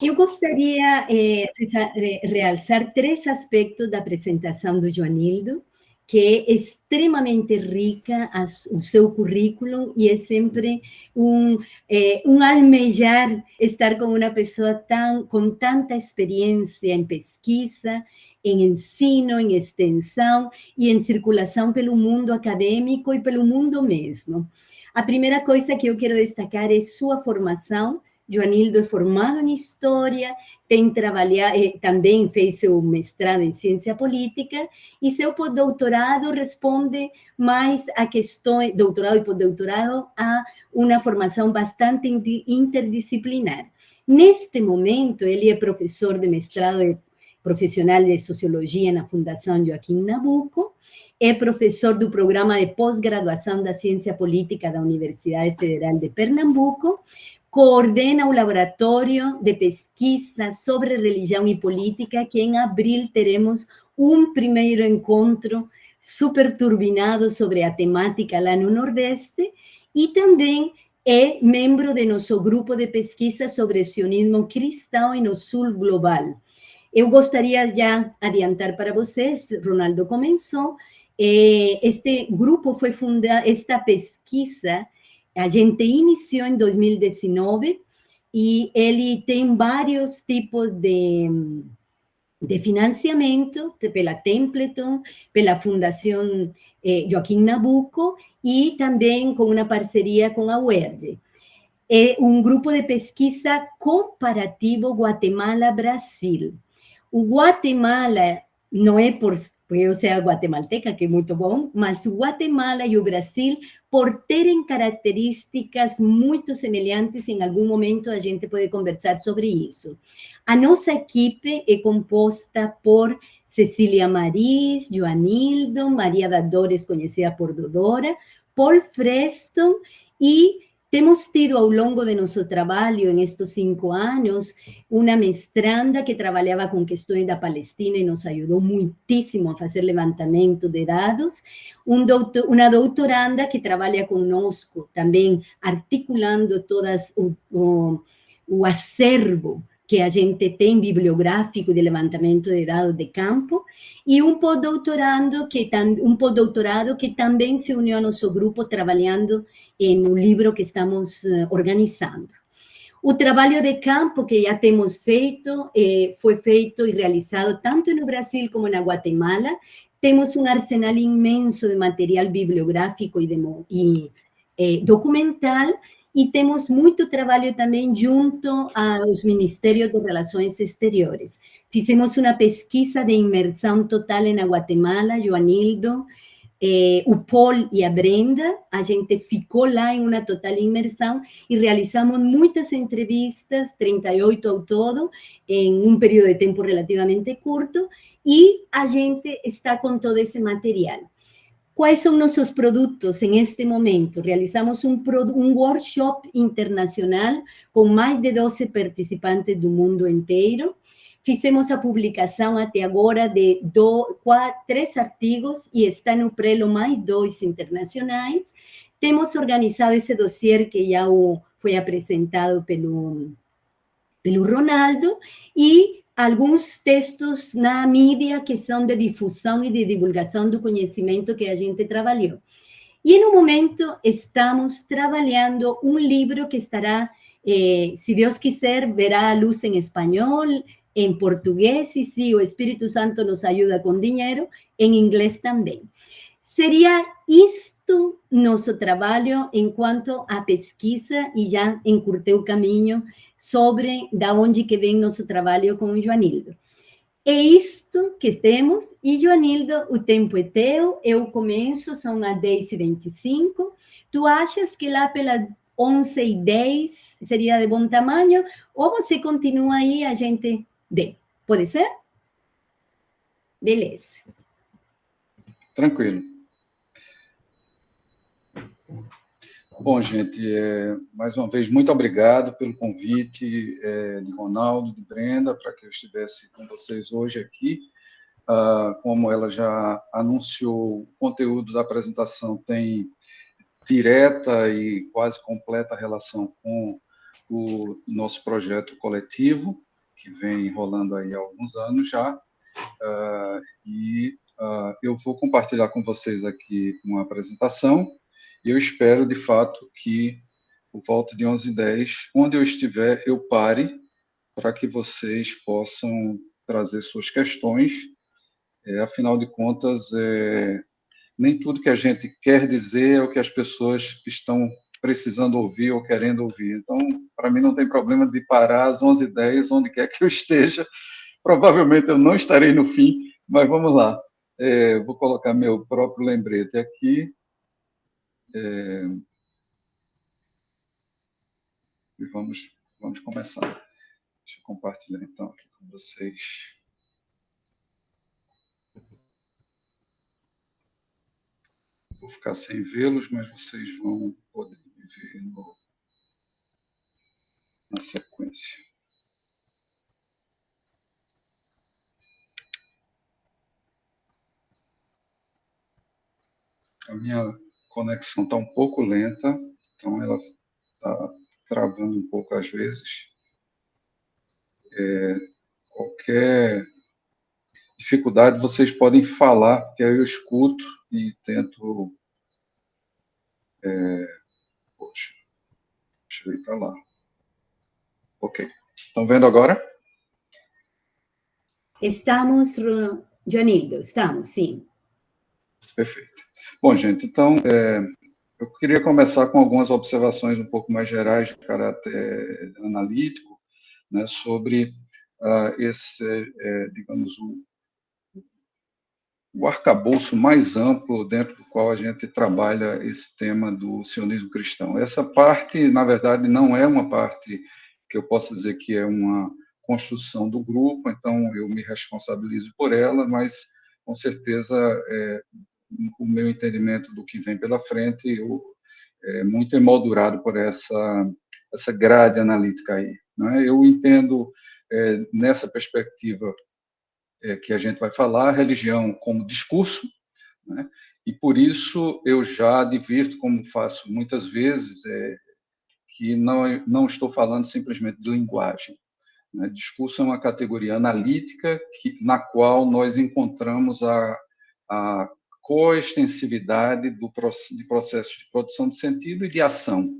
Eu gostaria de realçar 3 aspectos da apresentação do Joanildo, que é extremamente rica o seu currículo e é sempre um almejar estar com uma pessoa com tanta experiência em pesquisa, em ensino, em extensão e em circulação pelo mundo acadêmico e pelo mundo mesmo. A primeira coisa que eu quero destacar é sua formação. Joanildo é formado em História, tem trabalhado, também fez seu mestrado em Ciência Política, e seu pós-doutorado responde mais a questões, doutorado e pós-doutorado, a uma formação bastante interdisciplinar. Neste momento, ele é professor de mestrado profissional de Sociologia na Fundação Joaquim Nabuco, é professor do programa de pós-graduação da Ciência Política da Universidade Federal de Pernambuco, coordena o laboratório de pesquisa sobre religião e política, que em abril teremos um primeiro encontro super turbinado sobre a temática lá no Nordeste, e também é membro de nosso grupo de pesquisa sobre sionismo cristão e no Sul Global. Eu gostaria já adiantar para vocês, Ronaldo começou, este grupo foi fundado, esta pesquisa a gente iniciou em 2019 e ele tem vários tipos de financiamento pela Templeton, pela Fundação Joaquim Nabuco e também com uma parceria com a UERJ. É um grupo de pesquisa comparativo Guatemala-Brasil. O Guatemala não é porque eu seja guatemalteca, que é muito bom, mas o Guatemala e o Brasil, por terem características muito semelhantes, em algum momento a gente pode conversar sobre isso. A nossa equipe é composta por Cecília Maris, Joanildo, Maria da Dores, conhecida por Dodora, Paul Freston, e temos tido ao longo de nosso trabalho, em estes 5 anos, uma mestranda que trabalhava com questões da Palestina e nos ajudou muitíssimo a fazer levantamento de dados, uma doutoranda que trabalha conosco também, articulando todas o acervo que a gente tem bibliográfico de levantamento de dados de campo, e um pós-doutorado que também se uniu ao nosso grupo trabalhando no livro que estamos organizando. O trabalho de campo que já temos feito, foi feito e realizado tanto no Brasil como na Guatemala. Temos um arsenal imenso de material bibliográfico e documental, e temos muito trabalho também junto aos Ministérios de Relações Exteriores. Fizemos uma pesquisa de imersão total na Guatemala, Joanildo, o Paul e a Brenda, a gente ficou lá em uma total imersão e realizamos muitas entrevistas, 38 ao todo, em um período de tempo relativamente curto, e a gente está com todo esse material. Quais são nossos produtos em este momento? Realizamos um workshop internacional com mais de 12 participantes do mundo inteiro. Fizemos a publicação até agora de 3 artigos e está no prelo mais 2 internacionais. Temos organizado esse dossiê que já foi apresentado pelo Ronaldo, e alguns textos na mídia que são de difusão e de divulgação do conhecimento que a gente trabalhou. E, no momento, estamos trabalhando um livro que estará, se Deus quiser, verá a luz em espanhol, em português, e se o Espírito Santo nos ajuda com dinheiro, em inglês também. Seria isto nosso trabalho enquanto a pesquisa, e já encurtei o caminho sobre da onde que vem nosso trabalho com o Joanildo. É isto que temos, e Joanildo, o tempo é teu, eu começo, são as 10h25, tu achas que lá pelas 11h10 seria de bom tamanho, ou você continua aí, a gente vê, pode ser? Beleza. Tranquilo. Bom, gente, mais uma vez, muito obrigado pelo convite de Ronaldo, de Brenda, para que eu estivesse com vocês hoje aqui. Como ela já anunciou, o conteúdo da apresentação tem direta e quase completa relação com o nosso projeto coletivo. que vem rolando aí há alguns anos já, e eu vou compartilhar com vocês aqui uma apresentação, e eu espero, de fato, que por volta de 11h10, onde eu estiver, eu pare para que vocês possam trazer suas questões. Afinal de contas, nem tudo que a gente quer dizer é o que as pessoas estão precisando ouvir ou querendo ouvir. Então, para mim, não tem problema de parar às 11h10, onde quer que eu esteja. Provavelmente eu não estarei no fim, mas vamos lá. Vou colocar meu próprio lembrete aqui. E vamos começar. Deixa eu compartilhar, então, aqui com vocês. Vou ficar sem vê-los, mas vocês vão poder me ver na sequência. A minha conexão está um pouco lenta, então ela está travando um pouco às vezes. Qualquer dificuldade vocês podem falar, que aí eu escuto e tento... Poxa, deixa eu ir para lá. Ok. Estão vendo agora? Estamos, Joanildo, estamos, sim. Perfeito. Bom, gente, então, eu queria começar com algumas observações um pouco mais gerais de caráter analítico, né, sobre esse, digamos, o arcabouço mais amplo dentro do qual a gente trabalha esse tema do sionismo cristão. Essa parte, na verdade, não é uma parte que eu possa dizer que é uma construção do grupo, então eu me responsabilizo por ela, mas, com certeza, o meu entendimento do que vem pela frente é muito emoldurado por essa grade analítica aí. Né? Eu entendo, nessa perspectiva que a gente vai falar, a religião como discurso, né? E por isso eu já advirto, como faço muitas vezes, que não estou falando simplesmente de linguagem. Né? Discurso é uma categoria analítica na qual nós encontramos a coextensividade de processos de produção de sentido e de ação.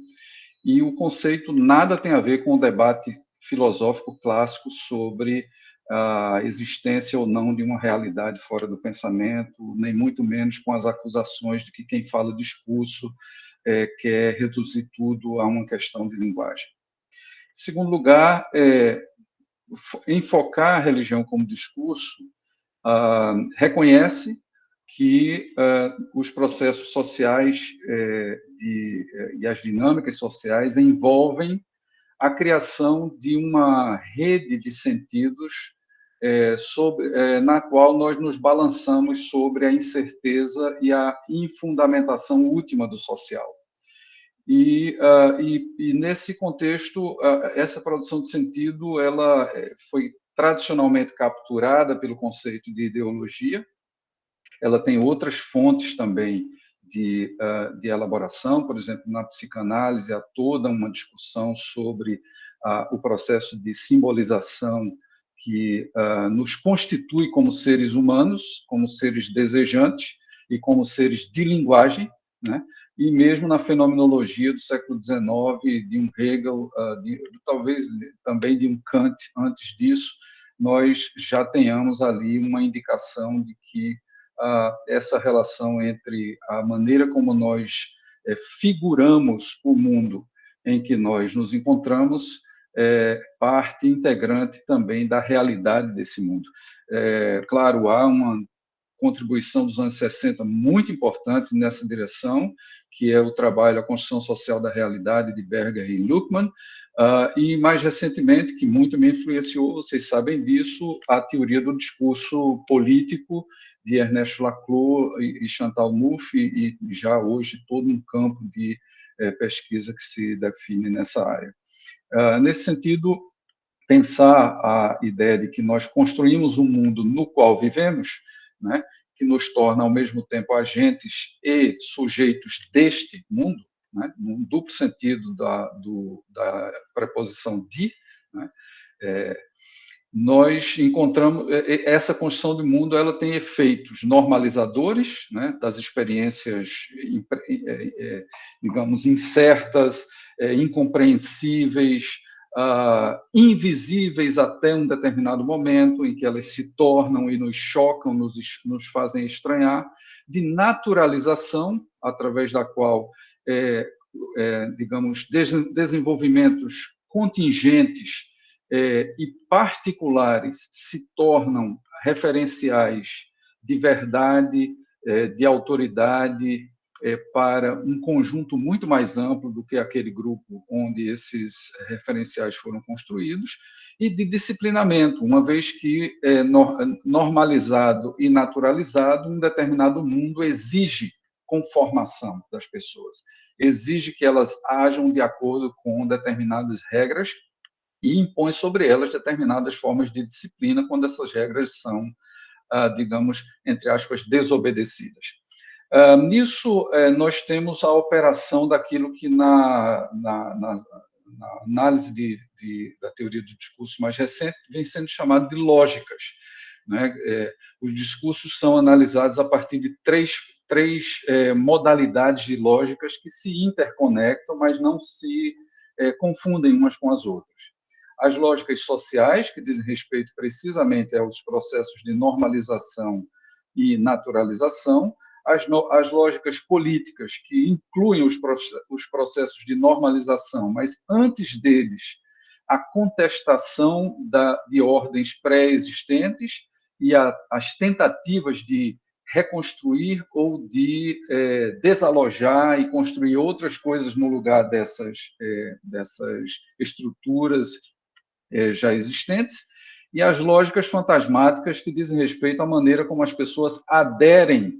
E o conceito nada tem a ver com o debate filosófico clássico sobre a existência ou não de uma realidade fora do pensamento, nem muito menos com as acusações de que quem fala discurso quer reduzir tudo a uma questão de linguagem. Em segundo lugar, enfocar a religião como discurso reconhece que os processos sociais e as dinâmicas sociais envolvem a criação de uma rede de sentidos na qual nós nos balançamos sobre a incerteza e a infundamentação última do social. E nesse contexto, essa produção de sentido ela foi tradicionalmente capturada pelo conceito de ideologia. Ela tem outras fontes também de elaboração, por exemplo, na psicanálise há toda uma discussão sobre o processo de simbolização que nos constitui como seres humanos, como seres desejantes e como seres de linguagem, né? E mesmo na fenomenologia do século XIX, de um Hegel, talvez também de um Kant antes disso, nós já tenhamos ali uma indicação de que essa relação entre a maneira como nós figuramos o mundo em que nós nos encontramos parte integrante também da realidade desse mundo. Claro, há uma contribuição dos anos 60 muito importante nessa direção, que é o trabalho A Construção Social da Realidade, de Berger e Luckmann, e, mais recentemente, que muito me influenciou, vocês sabem disso, a teoria do discurso político de Ernest Laclau e Chantal Mouffe, e já hoje todo um campo de pesquisa que se define nessa área. Nesse sentido, pensar a ideia de que nós construímos um mundo no qual vivemos, né, que nos torna, ao mesmo tempo, agentes e sujeitos deste mundo, né, num duplo sentido da preposição de, né, nós encontramos essa construção do mundo, ela tem efeitos normalizadores, né, das experiências, digamos, incertas, incompreensíveis, invisíveis até um determinado momento em que elas se tornam e nos chocam, nos fazem estranhar, de naturalização, através da qual, digamos, desenvolvimentos contingentes e particulares se tornam referenciais de verdade, de autoridade, para um conjunto muito mais amplo do que aquele grupo onde esses referenciais foram construídos, e de disciplinamento, uma vez que normalizado e naturalizado, um determinado mundo exige conformação das pessoas, exige que elas ajam de acordo com determinadas regras e impõe sobre elas determinadas formas de disciplina quando essas regras são, digamos, entre aspas, desobedecidas. Nisso, nós temos a operação daquilo que na análise da teoria do discurso mais recente vem sendo chamado de lógicas, né? Os discursos são analisados a partir de três modalidades de lógicas que se interconectam, mas não se confundem umas com as outras. As lógicas sociais, que dizem respeito precisamente aos processos de normalização e naturalização, as lógicas políticas, que incluem os processos de normalização, mas antes deles, a contestação de ordens pré-existentes e as tentativas de reconstruir ou de desalojar e construir outras coisas no lugar dessas estruturas já existentes, e as lógicas fantasmáticas, que dizem respeito à maneira como as pessoas aderem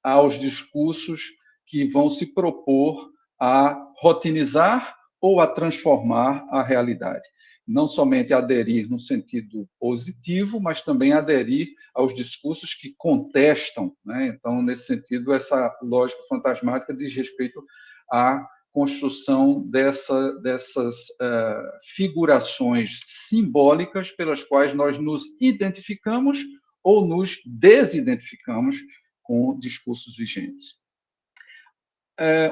aos discursos que vão se propor a rotinizar ou a transformar a realidade. Não somente aderir no sentido positivo, mas também aderir aos discursos que contestam, né? Então, nesse sentido, essa lógica fantasmática diz respeito à construção dessas figurações simbólicas pelas quais nós nos identificamos ou nos desidentificamos com discursos vigentes.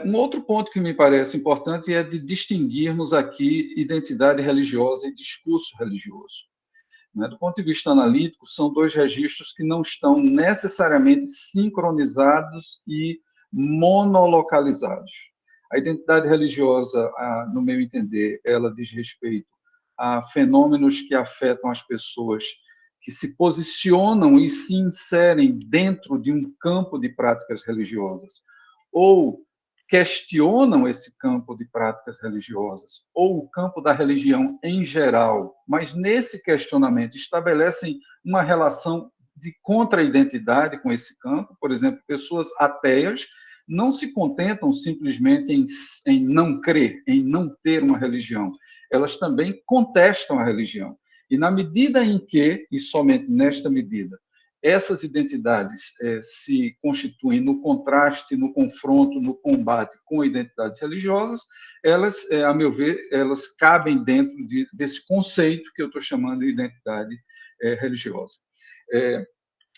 Um outro ponto que me parece importante é de distinguirmos aqui identidade religiosa e discurso religioso. Do ponto de vista analítico, são dois registros que não estão necessariamente sincronizados e monolocalizados. A identidade religiosa, no meu entender, ela diz respeito a fenômenos que afetam as pessoas que se posicionam e se inserem dentro de um campo de práticas religiosas, ou questionam esse campo de práticas religiosas, ou o campo da religião em geral, mas nesse questionamento estabelecem uma relação de contra-identidade com esse campo. Por exemplo, pessoas ateias não se contentam simplesmente em não crer, em não ter uma religião. Elas também contestam a religião. E na medida em que, e somente nesta medida, essas identidades se constituem no contraste, no confronto, no combate com identidades religiosas, elas, a meu ver, elas cabem dentro desse conceito que eu estou chamando de identidade religiosa.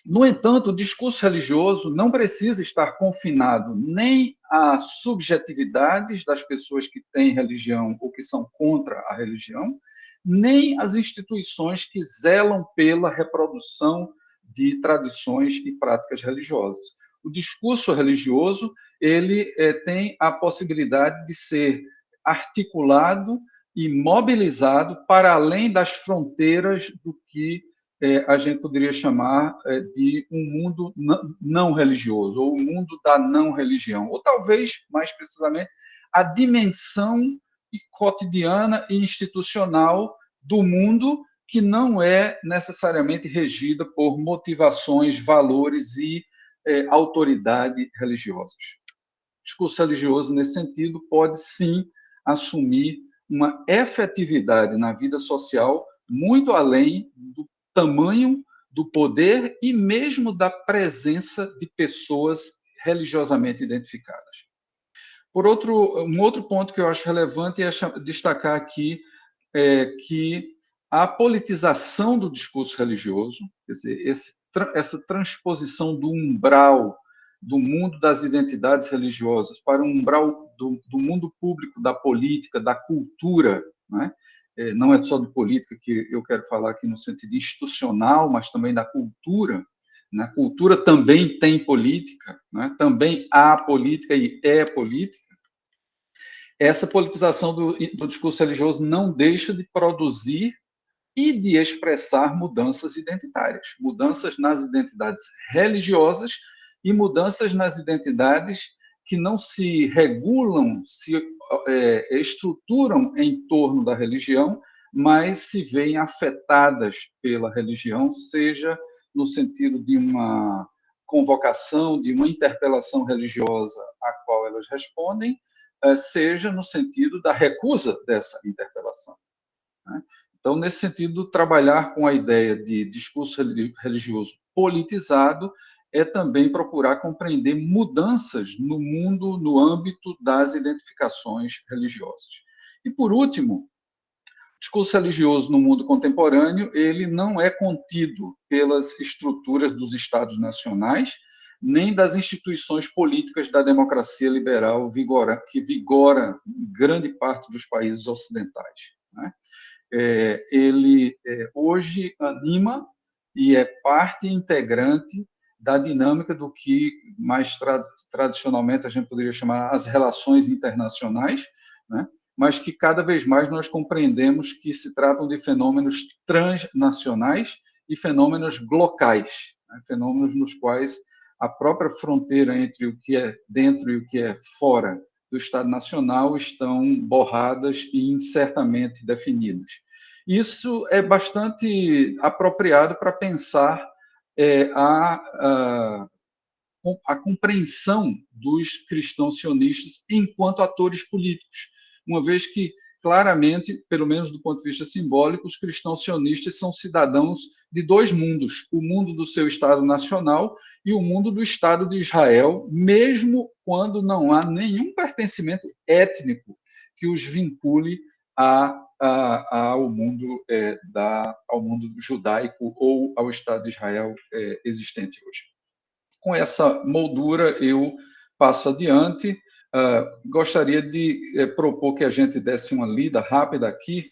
No entanto, o discurso religioso não precisa estar confinado nem às subjetividades das pessoas que têm religião ou que são contra a religião, nem às instituições que zelam pela reprodução de tradições e práticas religiosas. O discurso religioso ele tem a possibilidade de ser articulado e mobilizado para além das fronteiras do que a gente poderia chamar de um mundo não religioso, ou o mundo da não religião, ou talvez, mais precisamente, a dimensão cotidiana e institucional do mundo que não é necessariamente regida por motivações, valores e autoridade religiosos. O discurso religioso, nesse sentido, pode sim assumir uma efetividade na vida social muito além do tamanho do poder e mesmo da presença de pessoas religiosamente identificadas. Um outro ponto que eu acho relevante é destacar aqui que a politização do discurso religioso, quer dizer, essa transposição do umbral do mundo das identidades religiosas para o umbral do mundo público, da política, da cultura, né? Não é só de política que eu quero falar aqui no sentido institucional, mas também da cultura. Na cultura também tem política, né? Também há política e é política. Essa politização do discurso religioso não deixa de produzir e de expressar mudanças identitárias, mudanças nas identidades religiosas e mudanças nas identidades que não se regulam, se estruturam em torno da religião, mas se veem afetadas pela religião, seja no sentido de uma convocação, de uma interpelação religiosa à qual elas respondem, seja no sentido da recusa dessa interpelação. Então, nesse sentido, trabalhar com a ideia de discurso religioso politizado é também procurar compreender mudanças no mundo, no âmbito das identificações religiosas. E, por último, o discurso religioso no mundo contemporâneo ele não é contido pelas estruturas dos Estados nacionais, nem das instituições políticas da democracia liberal que vigora em grande parte dos países ocidentais, né? Ele hoje anima e é parte integrante da dinâmica do que mais tradicionalmente a gente poderia chamar as relações internacionais, né? Mas que cada vez mais nós compreendemos que se tratam de fenômenos transnacionais e fenômenos glocais, né? Fenômenos nos quais a própria fronteira entre o que é dentro e o que é fora do Estado Nacional estão borradas e incertamente definidas. Isso é bastante apropriado para pensar a compreensão dos cristãos sionistas enquanto atores políticos, uma vez que, claramente, pelo menos do ponto de vista simbólico, os cristãos sionistas são cidadãos de dois mundos, o mundo do seu Estado nacional e o mundo do Estado de Israel, mesmo quando não há nenhum pertencimento étnico que os vincule ao mundo ao mundo judaico ou ao Estado de Israel existente hoje. Com essa moldura, eu passo adiante. Gostaria de propor que a gente desse uma lida rápida aqui,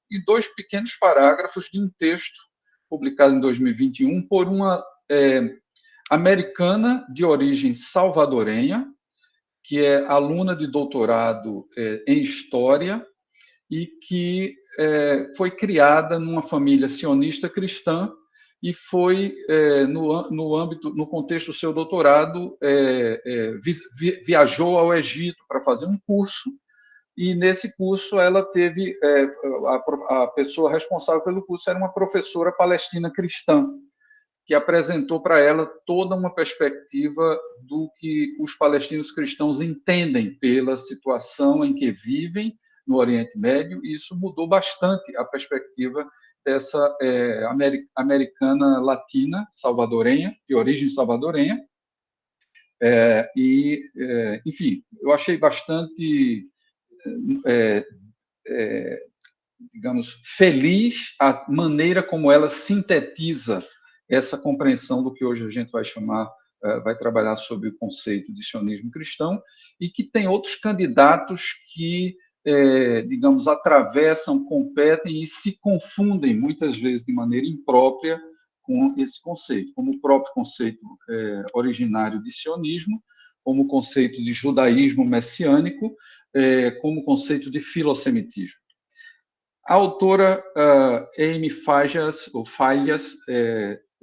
em dois pequenos parágrafos de um texto publicado em 2021 por uma americana de origem salvadorenha, que é aluna de doutorado em História e que foi criada numa família sionista cristã e foi, no contexto do seu doutorado, viajou ao Egito para fazer um curso, e nesse curso ela teve, a pessoa responsável pelo curso era uma professora palestina cristã, que apresentou para ela toda uma perspectiva do que os palestinos cristãos entendem pela situação em que vivem no Oriente Médio, e isso mudou bastante a perspectiva dessa americana latina, salvadorenha, de origem salvadorenha. Enfim, eu achei bastante, digamos, feliz a maneira como ela sintetiza essa compreensão do que hoje a gente vai chamar, vai trabalhar sobre o conceito de sionismo cristão, e que tem outros candidatos que, digamos, atravessam, competem e se confundem, muitas vezes de maneira imprópria, com esse conceito, como o próprio conceito originário de sionismo, como o conceito de judaísmo messiânico, como o conceito de filosemitismo. A autora Amy Fajas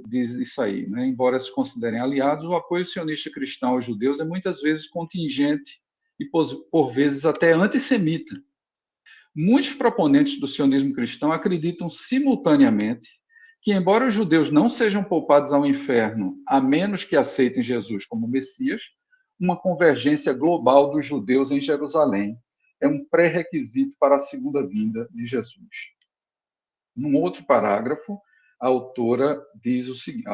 diz isso aí, né? Embora se considerem aliados, o apoio sionista cristão aos judeus é muitas vezes contingente e, por vezes, até antissemita. Muitos proponentes do sionismo cristão acreditam simultaneamente que, embora os judeus não sejam poupados ao inferno a menos que aceitem Jesus como Messias, uma convergência global dos judeus em Jerusalém é um pré-requisito para a segunda vinda de Jesus. Num outro parágrafo, a autora diz o seguinte: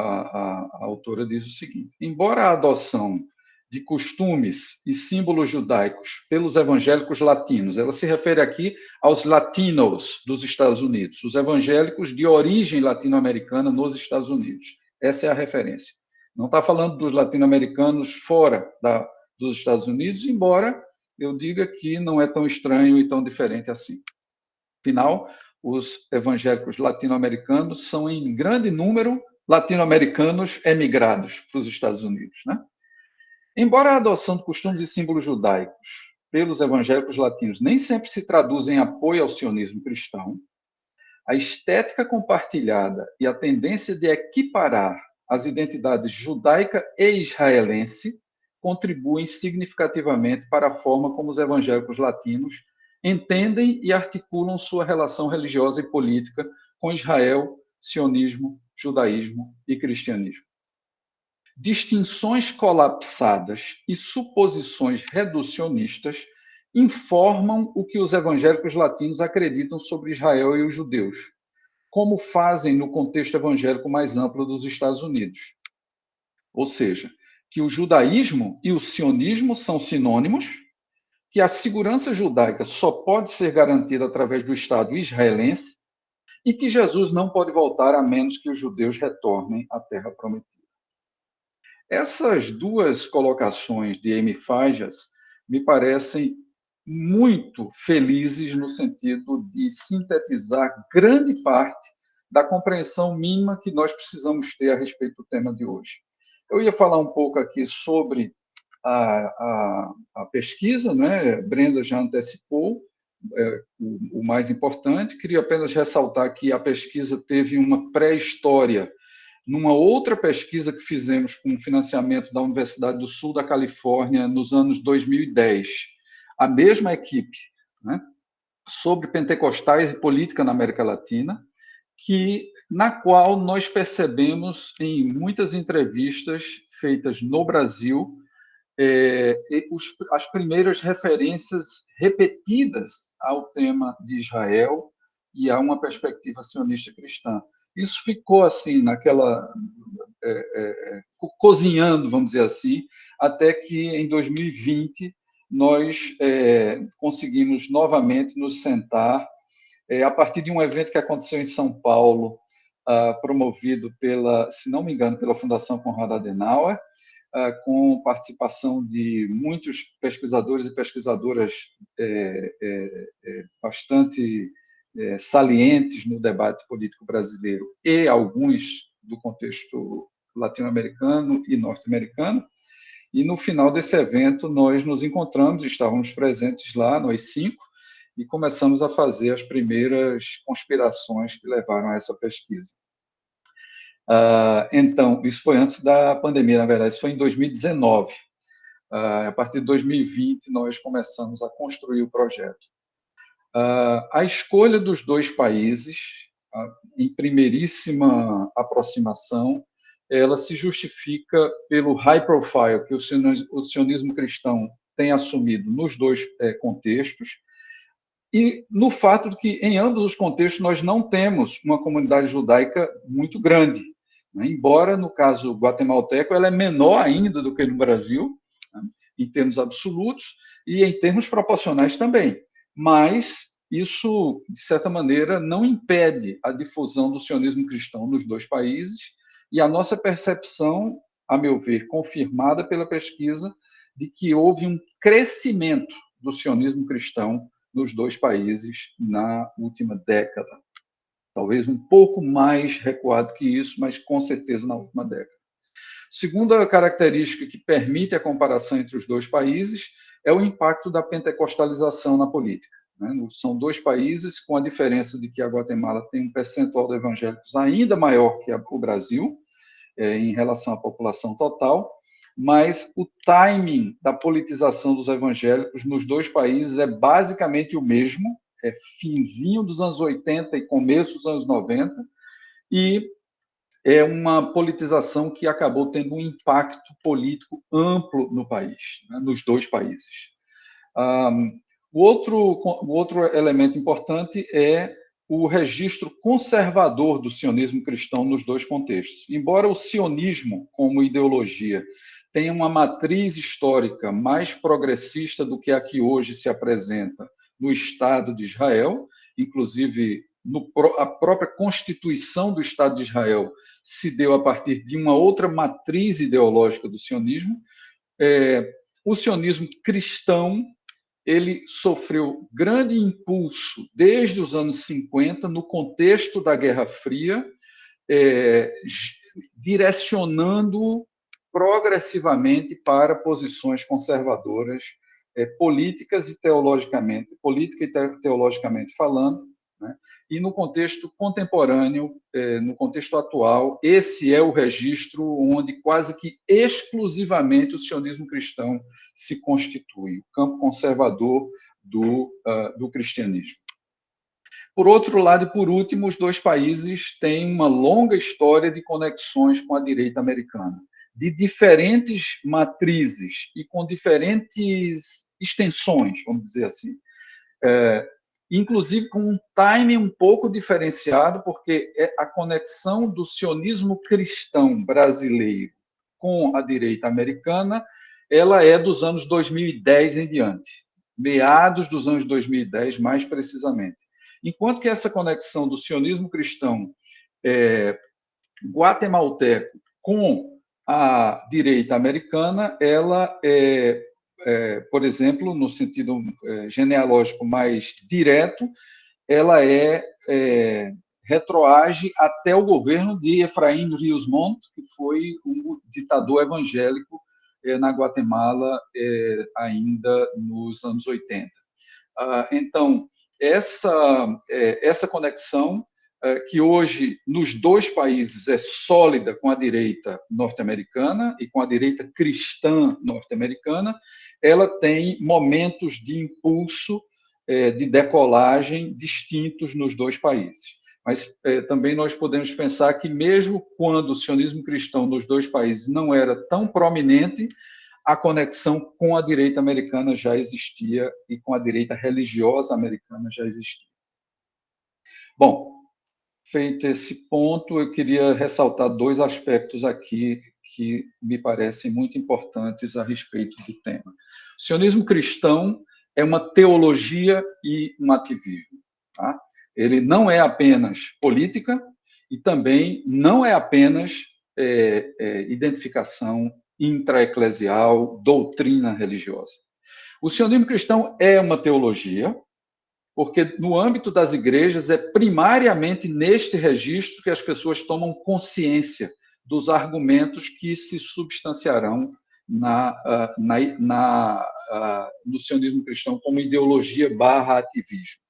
embora a adoção de costumes e símbolos judaicos pelos evangélicos latinos. Ela se refere aqui aos latinos dos Estados Unidos, os evangélicos de origem latino-americana nos Estados Unidos. Essa é a referência. Não está falando dos latino-americanos fora dos Estados Unidos, embora eu diga que não é tão estranho e tão diferente assim. Afinal, os evangélicos latino-americanos são, em grande número, latino-americanos emigrados para os Estados Unidos, né? Embora a adoção de costumes e símbolos judaicos pelos evangélicos latinos nem sempre se traduz em apoio ao sionismo cristão, a estética compartilhada e a tendência de equiparar as identidades judaica e israelense contribuem significativamente para a forma como os evangélicos latinos entendem e articulam sua relação religiosa e política com Israel, sionismo, judaísmo e cristianismo. Distinções colapsadas e suposições reducionistas informam o que os evangélicos latinos acreditam sobre Israel e os judeus, como fazem no contexto evangélico mais amplo dos Estados Unidos. Ou seja, que o judaísmo e o sionismo são sinônimos, que a segurança judaica só pode ser garantida através do Estado israelense e que Jesus não pode voltar a menos que os judeus retornem à Terra Prometida. Essas duas colocações de Amy Fajas me parecem muito felizes no sentido de sintetizar grande parte da compreensão mínima que nós precisamos ter a respeito do tema de hoje. Eu ia falar um pouco aqui sobre a pesquisa, né? Brenda já antecipou o mais importante. Queria apenas ressaltar que a pesquisa teve uma pré-história numa outra pesquisa que fizemos com financiamento da Universidade do Sul da Califórnia nos anos 2010. A mesma equipe, né, sobre pentecostais e política na América Latina, na qual nós percebemos em muitas entrevistas feitas no Brasil as primeiras referências repetidas ao tema de Israel e a uma perspectiva sionista cristã. Isso ficou assim, cozinhando, vamos dizer assim, até que em 2020 nós conseguimos novamente nos sentar, a partir de um evento que aconteceu em São Paulo, promovido se não me engano, pela Fundação Konrad Adenauer, com participação de muitos pesquisadores e pesquisadoras bastante salientes no debate político brasileiro e alguns do contexto latino-americano e norte-americano. E no final desse evento nós nos encontramos, estávamos presentes lá, nós 5, e começamos a fazer as primeiras conspirações que levaram a essa pesquisa. Então, isso foi antes da pandemia, na verdade, isso foi em 2019. A partir de 2020 nós começamos a construir o projeto. A escolha dos dois países, em primeiríssima aproximação, ela se justifica pelo high profile que o sionismo cristão tem assumido nos dois contextos e no fato de que, em ambos os contextos, nós não temos uma comunidade judaica muito grande, né? Embora, no caso guatemalteco, ela é menor ainda do que no Brasil, né, em termos absolutos e em termos proporcionais também. Mas isso, de certa maneira, não impede a difusão do sionismo cristão nos dois países e a nossa percepção, a meu ver, confirmada pela pesquisa, de que houve um crescimento do sionismo cristão nos dois países na última década. Talvez um pouco mais recuado que isso, mas com certeza na última década. Segunda característica que permite a comparação entre os dois países é o impacto da pentecostalização na política. São dois países com a diferença de que a Guatemala tem um percentual de evangélicos ainda maior que o Brasil, em relação à população total, mas o timing da politização dos evangélicos nos dois países é basicamente o mesmo, é finzinho dos anos 80 e começo dos anos 90, e é uma politização que acabou tendo um impacto político amplo no país, né, nos dois países. O outro elemento importante é o registro conservador do sionismo cristão nos dois contextos. Embora o sionismo, como ideologia, tem uma matriz histórica mais progressista do que a que hoje se apresenta no Estado de Israel, inclusive a própria Constituição do Estado de Israel se deu a partir de uma outra matriz ideológica do sionismo. O sionismo cristão, ele sofreu grande impulso desde os anos 50, no contexto da Guerra Fria, direcionando progressivamente para posições conservadoras, política e teologicamente falando, né? E no contexto contemporâneo, no contexto atual, esse é o registro onde quase que exclusivamente o sionismo cristão se constitui, o campo conservador do cristianismo. Por outro lado, e por último, os dois países têm uma longa história de conexões com a direita americana, de diferentes matrizes e com diferentes extensões, vamos dizer assim. Inclusive com um timing um pouco diferenciado, porque a conexão do sionismo cristão brasileiro com a direita americana, ela é dos anos 2010 em diante, meados dos anos 2010, mais precisamente. Enquanto que essa conexão do sionismo cristão guatemalteco com a direita americana, ela por exemplo, no sentido genealógico mais direto, ela retroage até o governo de Efraín Ríos Montt, que foi um ditador evangélico na Guatemala ainda nos anos 80. Então, essa conexão, que hoje, nos dois países, é sólida com a direita norte-americana e com a direita cristã norte-americana, ela tem momentos de impulso, de decolagem distintos nos dois países. Mas também nós podemos pensar que, mesmo quando o sionismo cristão nos dois países não era tão prominente, a conexão com a direita americana já existia e com a direita religiosa americana já existia. Bom, feito esse ponto, eu queria ressaltar dois aspectos aqui que me parecem muito importantes a respeito do tema. O sionismo cristão é uma teologia e um ativismo. Tá? Ele não é apenas política e também não é apenas identificação intraeclesial, doutrina religiosa. O sionismo cristão é uma teologia, porque no âmbito das igrejas é primariamente neste registro que as pessoas tomam consciência dos argumentos que se substanciarão no sionismo cristão como ideologia / ativismo.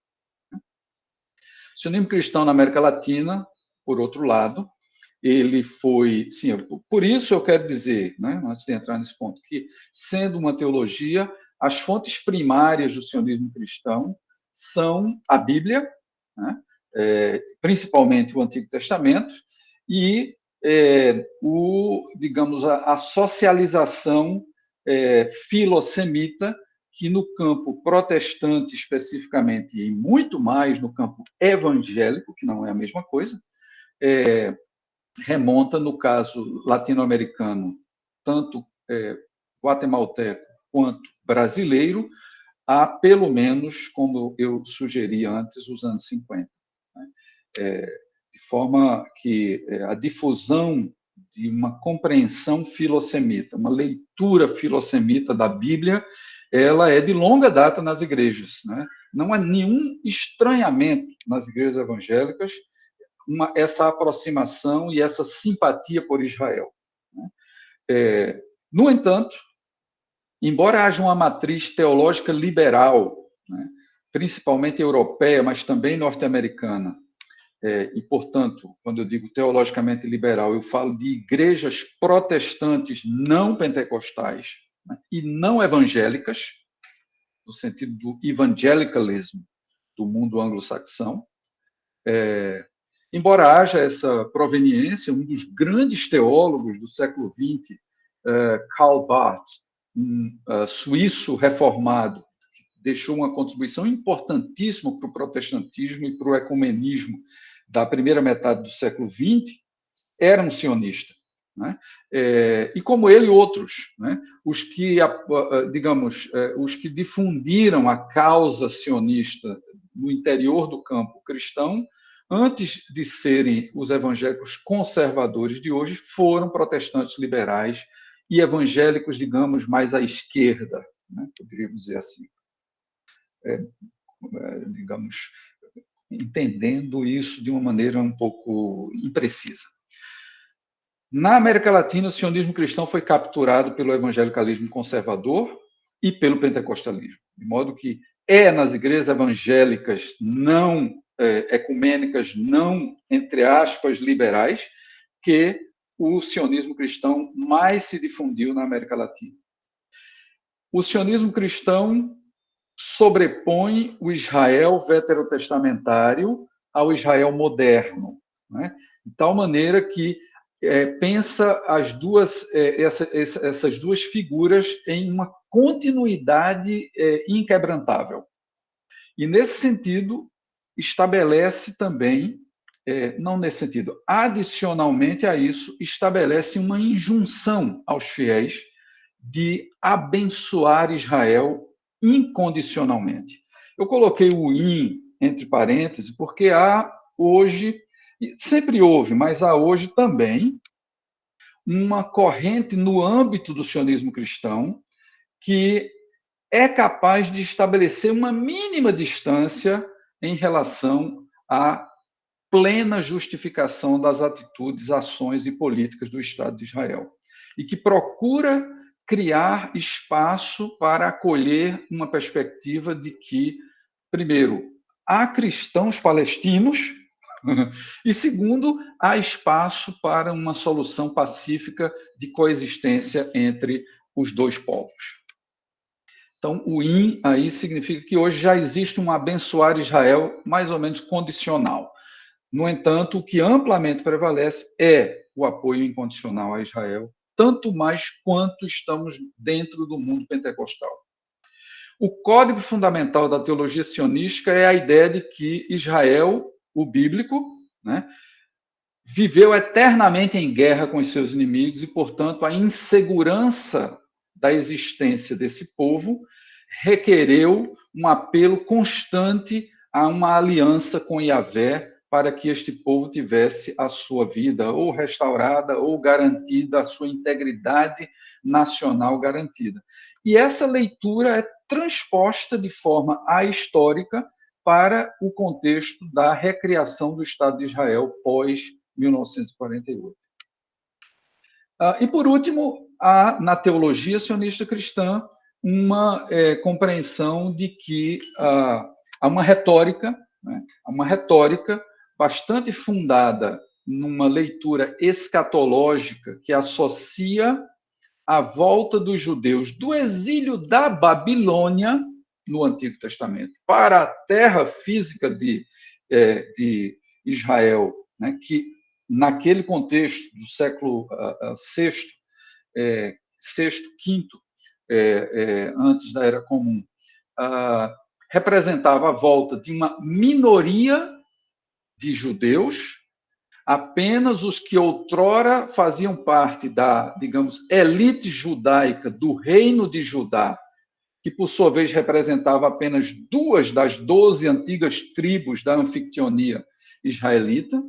O sionismo cristão na América Latina, por outro lado, ele foi... Sim, por isso eu quero dizer, né, antes de entrar nesse ponto, que, sendo uma teologia, as fontes primárias do sionismo cristão são a Bíblia, né, principalmente o Antigo Testamento, e digamos, a socialização filosemita, que no campo protestante especificamente, e muito mais no campo evangélico, que não é a mesma coisa, remonta, no caso latino-americano, tanto guatemalteco quanto brasileiro, a pelo menos, como eu sugeri antes, os anos 50. Né? De forma que a difusão de uma compreensão filosemita, uma leitura filosemita da Bíblia, ela é de longa data nas igrejas. Né? Não há nenhum estranhamento nas igrejas evangélicas essa aproximação e essa simpatia por Israel. Né? No entanto, embora haja uma matriz teológica liberal, né, principalmente europeia, mas também norte-americana, e, portanto, quando eu digo teologicamente liberal, eu falo de igrejas protestantes não pentecostais, né, e não evangélicas, no sentido do evangelicalismo do mundo anglo-saxão. Embora haja essa proveniência, um dos grandes teólogos do século XX, Karl Barth, um suíço reformado, que deixou uma contribuição importantíssima para o protestantismo e para o ecumenismo da primeira metade do século XX, era um sionista. né? E como ele, outros, né? Os que, digamos, os que difundiram a causa sionista no interior do campo cristão, antes de serem os evangélicos conservadores de hoje, foram protestantes liberais e evangélicos, digamos, mais à esquerda, né? Poderíamos dizer assim. Digamos, entendendo isso de uma maneira um pouco imprecisa. Na América Latina, o sionismo cristão foi capturado pelo evangelicalismo conservador e pelo pentecostalismo, de modo que nas igrejas evangélicas não ecumênicas, não, entre aspas, liberais, que o sionismo cristão mais se difundiu na América Latina. O sionismo cristão sobrepõe o Israel veterotestamentário ao Israel moderno, né? De tal maneira que pensa essas duas figuras em uma continuidade inquebrantável. E, nesse sentido, estabelece também, não nesse sentido, adicionalmente a isso, estabelece uma injunção aos fiéis de abençoar Israel incondicionalmente. Eu coloquei o entre parênteses porque há hoje, sempre houve, mas há hoje também uma corrente no âmbito do sionismo cristão que é capaz de estabelecer uma mínima distância em relação à plena justificação das atitudes, ações e políticas do Estado de Israel. E que procura criar espaço para acolher uma perspectiva de que, primeiro, há cristãos palestinos e, segundo, há espaço para uma solução pacífica de coexistência entre os dois povos. Então, o aí significa que hoje já existe um abençoar Israel mais ou menos condicional. No entanto, o que amplamente prevalece é o apoio incondicional a Israel, tanto mais quanto estamos dentro do mundo pentecostal. O código fundamental da teologia sionística é a ideia de que Israel, o bíblico, né, viveu eternamente em guerra com os seus inimigos e, portanto, a insegurança da existência desse povo requereu um apelo constante a uma aliança com Yahvé para que este povo tivesse a sua vida ou restaurada ou garantida, a sua integridade nacional garantida. E essa leitura é transposta de forma ahistórica para o contexto da recriação do Estado de Israel pós-1948. E, por último, há na teologia sionista cristã uma compreensão de que há uma retórica, né, uma retórica bastante fundada numa leitura escatológica que associa a volta dos judeus do exílio da Babilônia no Antigo Testamento para a terra física de Israel, né, que naquele contexto do século VI, V, antes da Era Comum, representava a volta de uma minoria de judeus, apenas os que outrora faziam parte da, digamos, elite judaica do reino de Judá, que por sua vez representava apenas 2 das 12 antigas tribos da anfictionia israelita,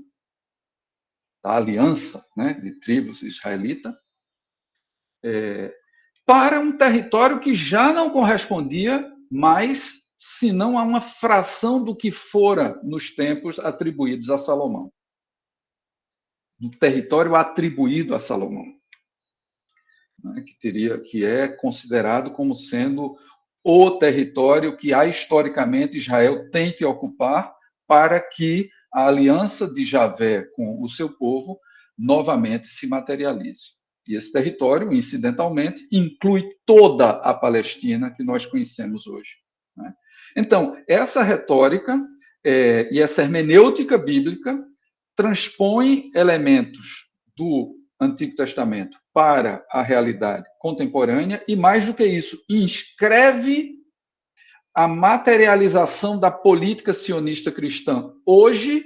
da aliança, né, de tribos israelita, para um território que já não correspondia mais, senão a uma fração do que fora nos tempos atribuídos a Salomão. Do território atribuído a Salomão, né, que é considerado como sendo o território que historicamente Israel tem que ocupar para que a aliança de Javé com o seu povo novamente se materialize. E esse território, incidentalmente, inclui toda a Palestina que nós conhecemos hoje, né? Então, essa retórica e essa hermenêutica bíblica transpõe elementos do Antigo Testamento para a realidade contemporânea e, mais do que isso, inscreve a materialização da política sionista cristã hoje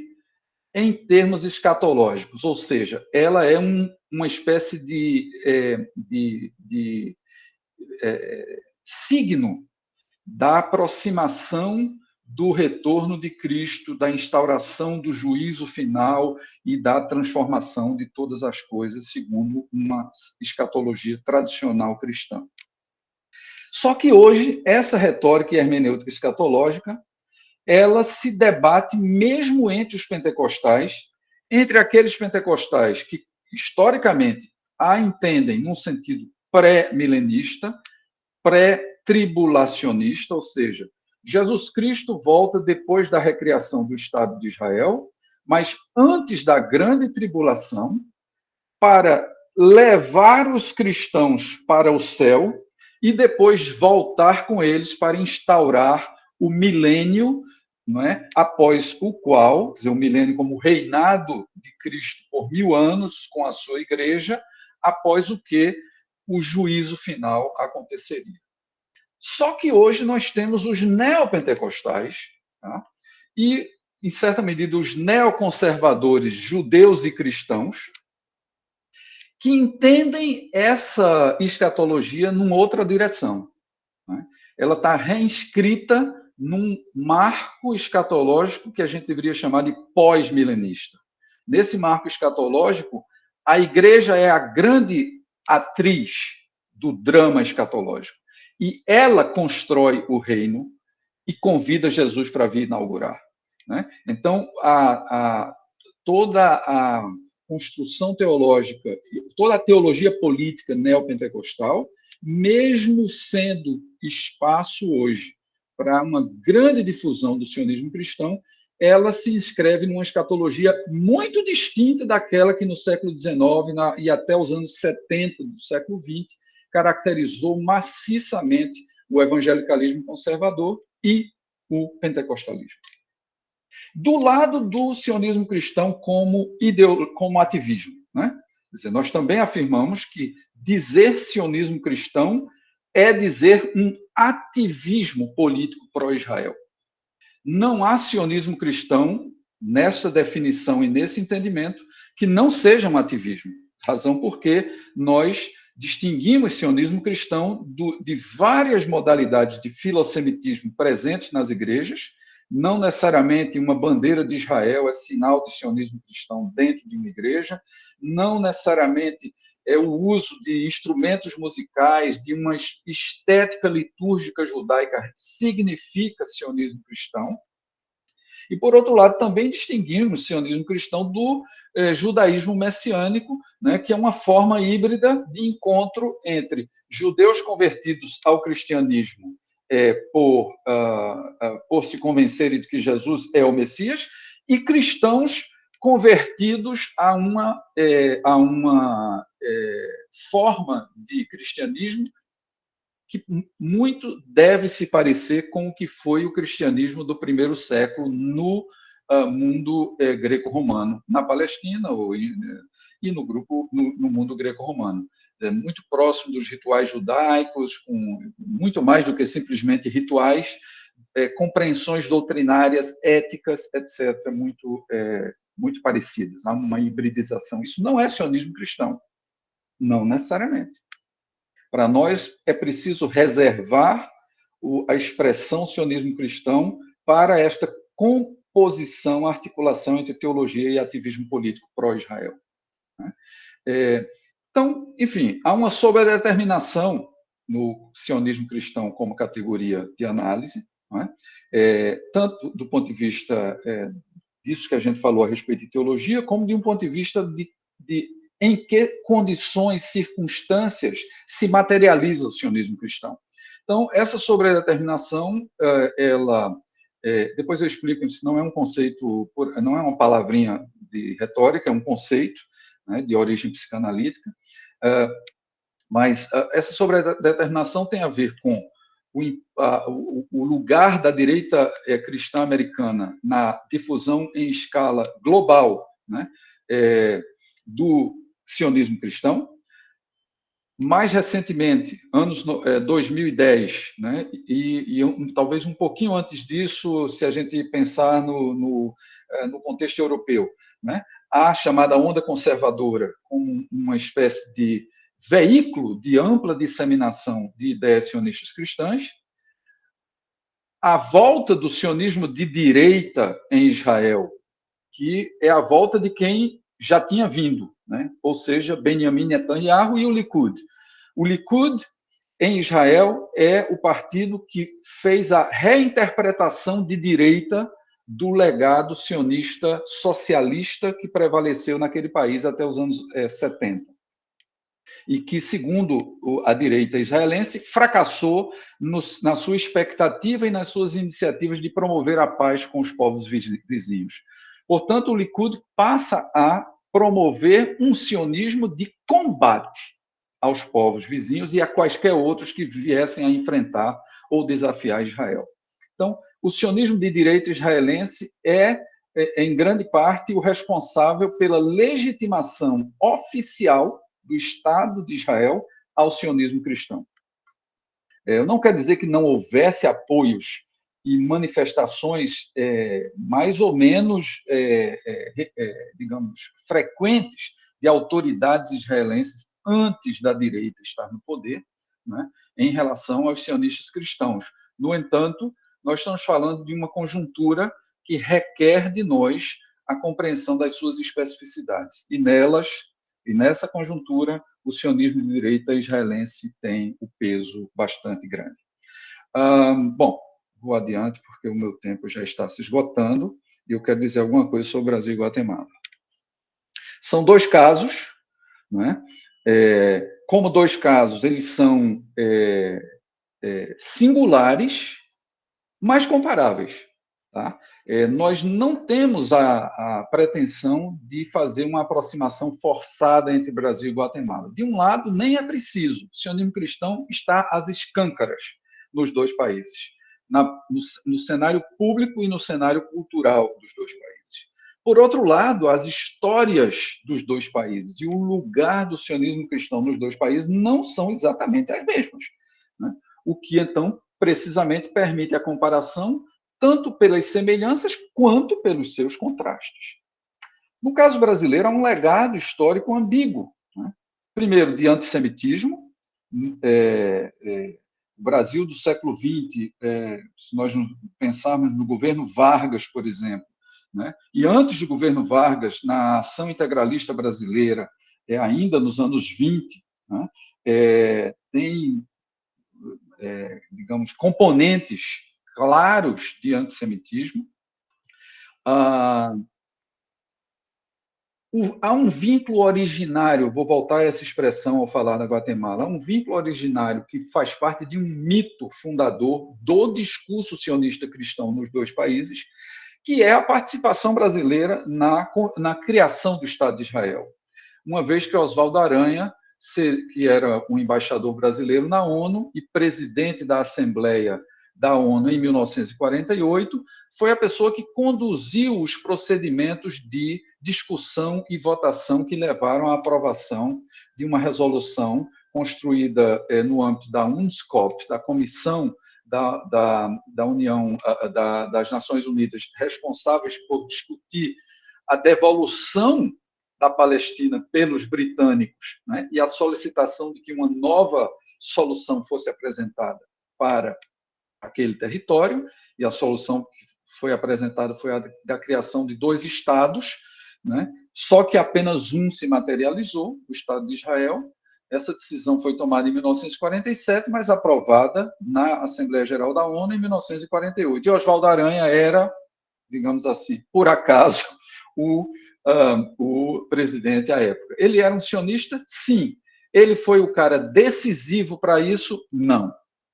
em termos escatológicos, ou seja, ela é uma espécie de signo da aproximação do retorno de Cristo, da instauração do juízo final e da transformação de todas as coisas, segundo uma escatologia tradicional cristã. Só que hoje, essa retórica e hermenêutica escatológica, ela se debate mesmo entre os pentecostais, entre aqueles pentecostais que, historicamente, a entendem num sentido pré-milenista, pré-tribulacionista, ou seja, Jesus Cristo volta depois da recriação do Estado de Israel, mas antes da grande tribulação, para levar os cristãos para o céu e depois voltar com eles para instaurar o milênio, não é? Após o qual, quer dizer, o milênio como reinado de Cristo por 1000 anos com a sua igreja, após o que o juízo final aconteceria. Só que hoje nós temos os neopentecostais, tá? E, em certa medida, os neoconservadores judeus e cristãos, que entendem essa escatologia numa outra direção, né? Ela está reinscrita num marco escatológico que a gente deveria chamar de pós-milenista. Nesse marco escatológico, a igreja é a grande atriz do drama escatológico. E ela constrói o reino e convida Jesus para vir inaugurar, né? Então, toda a construção teológica, toda a teologia política neopentecostal, mesmo sendo espaço hoje para uma grande difusão do sionismo cristão, ela se inscreve numa escatologia muito distinta daquela que no século XIX e até os anos 70 do século XX caracterizou maciçamente o evangelicalismo conservador e o pentecostalismo. Do lado do sionismo cristão como ativismo, né? Quer dizer, nós também afirmamos que dizer sionismo cristão é dizer um ativismo político pró-Israel. Não há sionismo cristão, nessa definição e nesse entendimento, que não seja um ativismo. Razão porque nós distinguimos sionismo cristão de várias modalidades de filosemitismo presentes nas igrejas. Não necessariamente uma bandeira de Israel é sinal de sionismo cristão dentro de uma igreja, não necessariamente é o uso de instrumentos musicais, de uma estética litúrgica judaica significa sionismo cristão. E, por outro lado, também distinguimos o sionismo cristão do judaísmo messiânico, né, que é uma forma híbrida de encontro entre judeus convertidos ao cristianismo por se convencerem de que Jesus é o Messias, e cristãos convertidos a uma forma de cristianismo que muito deve se parecer com o que foi o cristianismo do primeiro século no mundo greco-romano, na Palestina e no mundo greco-romano. Muito próximo dos rituais judaicos, com muito mais do que simplesmente rituais, compreensões doutrinárias, éticas, etc., muito parecidas. Há uma hibridização. Isso não é sionismo cristão, não necessariamente. Para nós, é preciso reservar a expressão sionismo cristão para esta composição, articulação entre teologia e ativismo político pró-Israel. Então, enfim, há uma sobredeterminação no sionismo cristão como categoria de análise, tanto do ponto de vista disso que a gente falou a respeito de teologia, como de um ponto de vista de em que condições, circunstâncias se materializa o sionismo cristão. Então, essa sobredeterminação, depois eu explico, isso não é um conceito, não é uma palavrinha de retórica, é um conceito, né, de origem psicanalítica, mas essa sobredeterminação tem a ver com o lugar da direita cristã americana na difusão em escala global, né, do sionismo cristão. Mais recentemente, anos 2010, né, e talvez um pouquinho antes disso, se a gente pensar no contexto europeu, né? A chamada onda conservadora como uma espécie de veículo de ampla disseminação de ideias sionistas cristãs, a volta do sionismo de direita em Israel, que é a volta de quem já tinha vindo, né? Ou seja, Benjamin Netanyahu e o Likud. O Likud, em Israel, é o partido que fez a reinterpretação de direita do legado sionista socialista que prevaleceu naquele país até os anos 70. E que, segundo a direita israelense, fracassou na sua expectativa e nas suas iniciativas de promover a paz com os povos vizinhos. Portanto, o Likud passa a promover um sionismo de combate aos povos vizinhos e a quaisquer outros que viessem a enfrentar ou desafiar Israel. Então, o sionismo de direita israelense é, em grande parte, o responsável pela legitimação oficial do Estado de Israel ao sionismo cristão. Eu não quero dizer que não houvesse apoios e manifestações mais ou menos, digamos, frequentes de autoridades israelenses antes da direita estar no poder, né, em relação aos sionistas cristãos. No entanto, nós estamos falando de uma conjuntura que requer de nós a compreensão das suas especificidades. E nessa conjuntura, o sionismo de direita israelense tem um peso bastante grande. Bom, vou adiante, porque o meu tempo já está se esgotando, e eu quero dizer alguma coisa sobre Brasil e Guatemala. São dois casos, né? Como dois casos, eles são singulares, mas comparáveis. Tá? Nós não temos a pretensão de fazer uma aproximação forçada entre Brasil e Guatemala. De um lado, nem é preciso. O sionismo cristão está às escâncaras nos dois países, no cenário público e no cenário cultural dos dois países. Por outro lado, as histórias dos dois países e o lugar do sionismo cristão nos dois países não são exatamente as mesmas, né? O que, então, precisamente permite a comparação tanto pelas semelhanças quanto pelos seus contrastes. No caso brasileiro, há um legado histórico ambíguo, né? Primeiro, de antissemitismo. O Brasil do século XX, se nós pensarmos no governo Vargas, por exemplo, né? E antes do governo Vargas, na ação integralista brasileira, ainda nos anos 20, né? Tem, digamos, componentes claros de antissemitismo. Há um vínculo originário, vou voltar a essa expressão ao falar da Guatemala, há um vínculo originário que faz parte de um mito fundador do discurso sionista cristão nos dois países, que é a participação brasileira na criação do Estado de Israel. Uma vez que Oswaldo Aranha, que era um embaixador brasileiro na ONU e presidente da Assembleia da ONU em 1948, foi a pessoa que conduziu os procedimentos de discussão e votação que levaram à aprovação de uma resolução construída no âmbito da UNSCOP, da Comissão da União, das Nações Unidas, responsáveis por discutir a devolução da Palestina pelos britânicos, né, e a solicitação de que uma nova solução fosse apresentada para aquele território, e a solução que foi apresentada foi a da criação de 2 estados, né? Só que apenas um se materializou, o Estado de Israel. Essa decisão foi tomada em 1947, mas aprovada na Assembleia Geral da ONU em 1948. E Oswaldo Aranha era, digamos assim, por acaso, o presidente à época. Ele era um sionista? Sim. Ele foi o cara decisivo para isso? Não.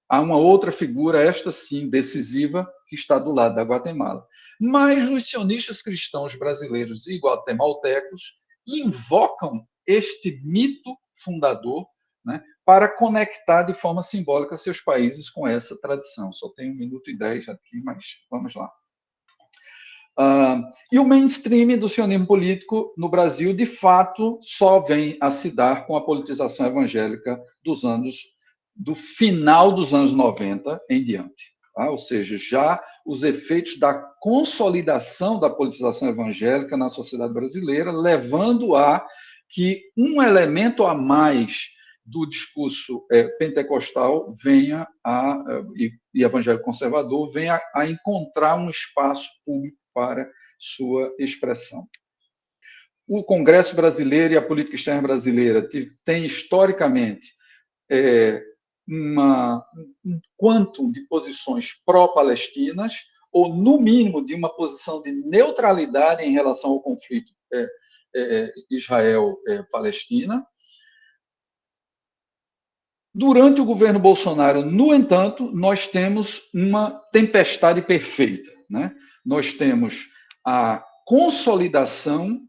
Há uma outra figura, esta sim, decisiva, que está do lado da Guatemala. Mas os sionistas cristãos brasileiros e guatemaltecos invocam este mito fundador, né, para conectar de forma simbólica seus países com essa tradição. Só tenho 1 minuto e 10 aqui, mas vamos lá. E o mainstream do sionismo político no Brasil, de fato, só vem a se dar com a politização evangélica do final dos anos 90 em diante. Tá? Ou seja, já os efeitos da consolidação da politização evangélica na sociedade brasileira, levando a que um elemento a mais do discurso pentecostal venha e evangélico conservador venha a encontrar um espaço público para sua expressão. O Congresso brasileiro e a política externa brasileira têm, historicamente, um quantum de posições pró-palestinas, ou, no mínimo, de uma posição de neutralidade em relação ao conflito Israel-Palestina. Durante o governo Bolsonaro, no entanto, nós temos uma tempestade perfeita, né? Nós temos a consolidação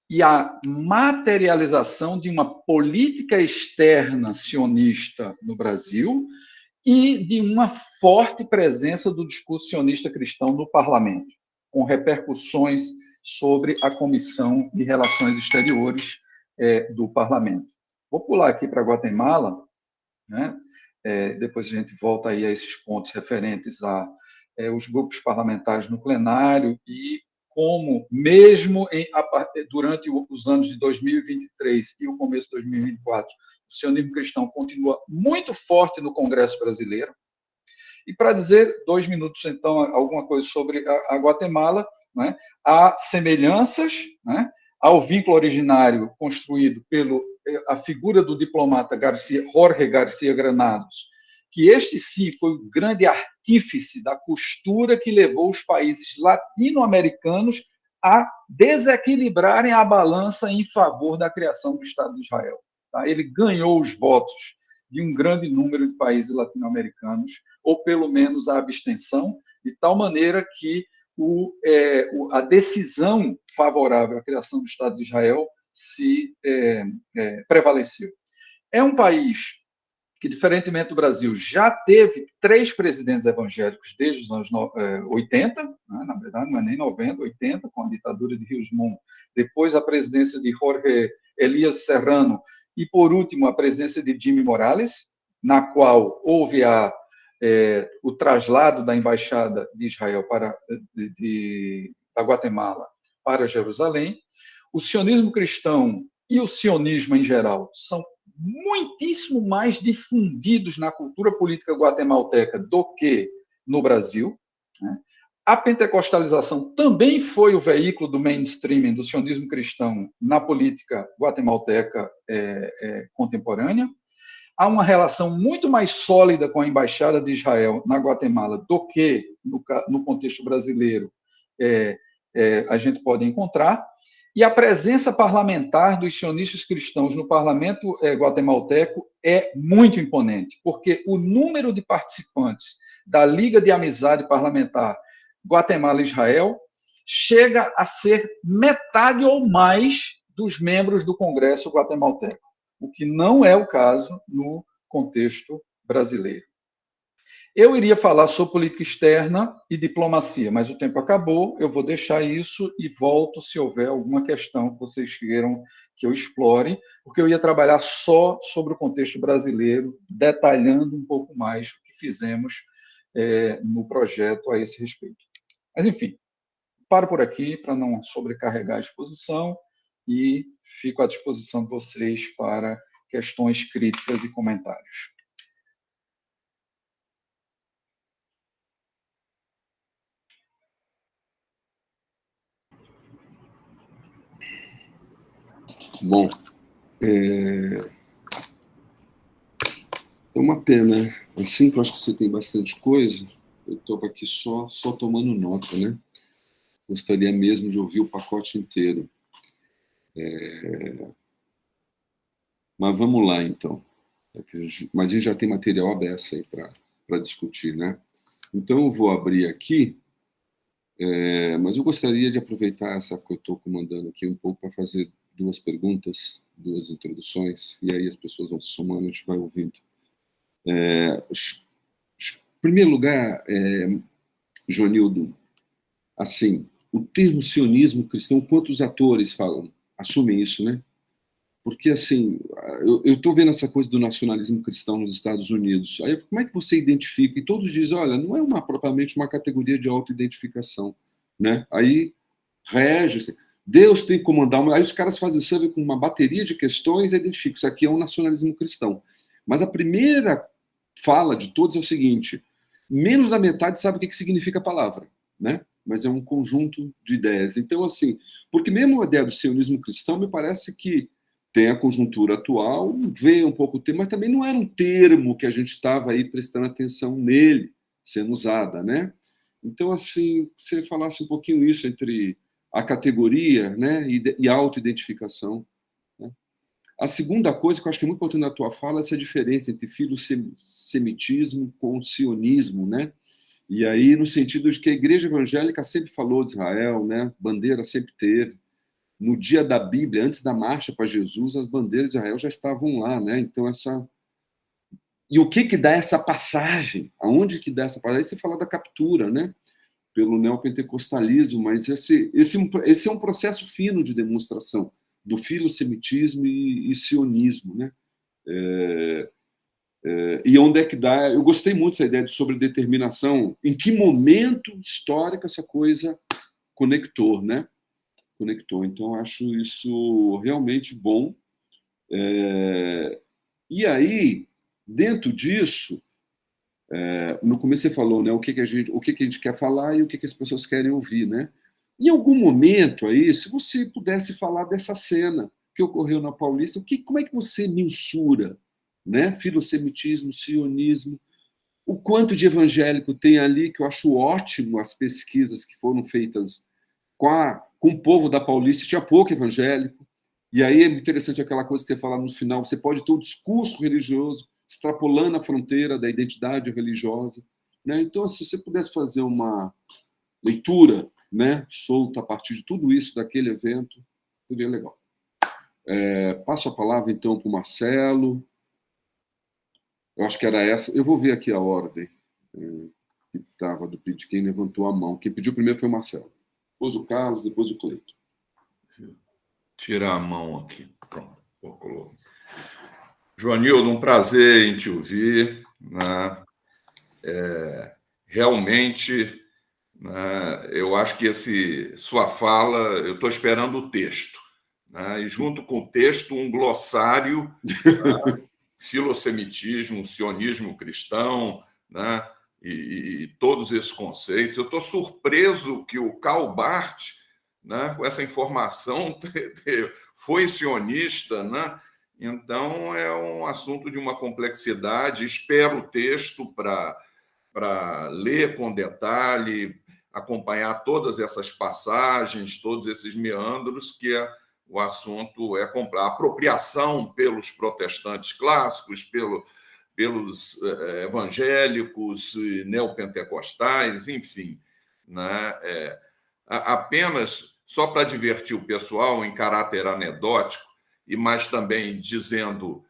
e a materialização de uma política externa sionista no Brasil e de uma forte presença do discurso sionista cristão no parlamento, com repercussões sobre a Comissão de Relações Exteriores do parlamento. Vou pular aqui para Guatemala, né? Depois a gente volta aí a esses pontos referentes os grupos parlamentares no plenário e como, mesmo durante os anos de 2023 e o começo de 2024, o sionismo cristão continua muito forte no Congresso brasileiro. E para dizer 2 minutos, então, alguma coisa sobre a Guatemala, né? Há semelhanças, né, ao vínculo originário construído a figura do diplomata Jorge Garcia Granados, que este sim foi o grande artífice da costura que levou os países latino-americanos a desequilibrarem a balança em favor da criação do Estado de Israel. Tá? Ele ganhou os votos de um grande número de países latino-americanos, ou pelo menos a abstenção, de tal maneira que a decisão favorável à criação do Estado de Israel prevaleceu. É um país que, diferentemente do Brasil, já teve 3 presidentes evangélicos desde os anos 80, né? Na verdade, não é nem 90, 80, com a ditadura de Rios Moon, depois a presidência de Jorge Elias Serrano, e, por último, a presidência de Jimmy Morales, na qual houve o traslado da embaixada de Israel da Guatemala para Jerusalém. O sionismo cristão e o sionismo em geral são muitíssimo mais difundidos na cultura política guatemalteca do que no Brasil, né? A pentecostalização também foi o veículo do mainstreaming do sionismo cristão na política guatemalteca contemporânea. Há uma relação muito mais sólida com a Embaixada de Israel na Guatemala do que no contexto brasileiro a gente pode encontrar. E a presença parlamentar dos sionistas cristãos no parlamento guatemalteco é muito imponente, porque o número de participantes da Liga de Amizade Parlamentar Guatemala-Israel chega a ser metade ou mais dos membros do Congresso guatemalteco, o que não é o caso no contexto brasileiro. Eu iria falar sobre política externa e diplomacia, mas o tempo acabou, eu vou deixar isso e volto se houver alguma questão que vocês queiram que eu explore, porque eu ia trabalhar só sobre o contexto brasileiro, detalhando um pouco mais o que fizemos no projeto a esse respeito. Mas, enfim, paro por aqui para não sobrecarregar a exposição e fico à disposição de vocês para questões, críticas e comentários. Bom, é uma pena. Assim que eu acho que você tem bastante coisa, eu estou aqui só tomando nota, né? Gostaria mesmo de ouvir o pacote inteiro. Mas vamos lá, então. Mas a gente já tem material aberto aí para discutir, né? Então, eu vou abrir aqui, mas eu gostaria de aproveitar essa que eu estou comandando aqui um pouco para fazer 2 perguntas, 2 introduções, e aí as pessoas vão se somando, a gente vai ouvindo. Em primeiro lugar, Joanildo, assim, o termo sionismo cristão, quantos atores assumem isso, né? Porque, assim, eu estou vendo essa coisa do nacionalismo cristão nos Estados Unidos. Aí, como é que você identifica? E todos dizem, olha, não é propriamente uma categoria de autoidentificação, né? Aí rege, assim, Deus tem que comandar. Aí os caras fazem survey com uma bateria de questões e identificam, isso aqui é um nacionalismo cristão. Mas a primeira fala de todos é o seguinte, menos da metade sabe o que significa a palavra, né? Mas é um conjunto de ideias. Então, assim, porque mesmo a ideia do sionismo cristão me parece que tem a conjuntura atual, veio um pouco o termo, mas também não era um termo que a gente estava aí prestando atenção nele, sendo usada, né? Então, assim, você falasse um pouquinho isso entre a categoria, né, e a autoidentificação. Né? A segunda coisa que eu acho que é muito importante na tua fala é essa diferença entre filosemitismo com sionismo, né? E aí, no sentido de que a igreja evangélica sempre falou de Israel, né? Bandeira sempre teve. No dia da Bíblia, antes da marcha para Jesus, as bandeiras de Israel já estavam lá, né? Então, essa... E o que dá essa passagem? Aonde que dá essa passagem? Aí você fala da captura, né? Pelo neopentecostalismo, mas esse é um processo fino de demonstração do filosemitismo e sionismo, né? E onde é que dá... Eu gostei muito dessa ideia de sobredeterminação. Em que momento histórico essa coisa conectou, né? Conectou. Então, acho isso realmente bom. E aí, dentro disso, no começo você falou, né, o que a gente quer falar e o que as pessoas querem ouvir, né? Em algum momento aí, se você pudesse falar dessa cena que ocorreu na Paulista, como é que você mensura, né? Filosemitismo, sionismo, o quanto de evangélico tem ali, que eu acho ótimo as pesquisas que foram feitas com o povo da Paulista, tinha pouco evangélico, e aí é interessante aquela coisa que você fala no final, você pode ter um discurso religioso extrapolando a fronteira da identidade religiosa, né? Então, se você pudesse fazer uma leitura, né, solta a partir de tudo isso, daquele evento, seria legal. Passo a palavra, então, para o Marcelo. Eu acho que era essa. Eu vou ver aqui a ordem que estava de quem levantou a mão. Quem pediu primeiro foi o Marcelo. Depois o Carlos, depois o Cleiton. Tirar a mão aqui. Pronto. Vou colocar. Joanildo, um prazer em te ouvir. Né? Realmente, né, eu acho que sua fala, eu estou esperando o texto. Né? E junto com o texto, um glossário, né, filosemitismo, sionismo cristão, né, e todos esses conceitos. Eu estou surpreso que o Karl Barth, né, com essa informação, foi sionista, né? Então, é um assunto de uma complexidade. Espero o texto para ler com detalhe, acompanhar todas essas passagens, todos esses meandros, que o assunto é a apropriação pelos protestantes clássicos, pelos evangélicos, neopentecostais, enfim. Né? Apenas, só para divertir o pessoal, em caráter anedótico, mas também dizendo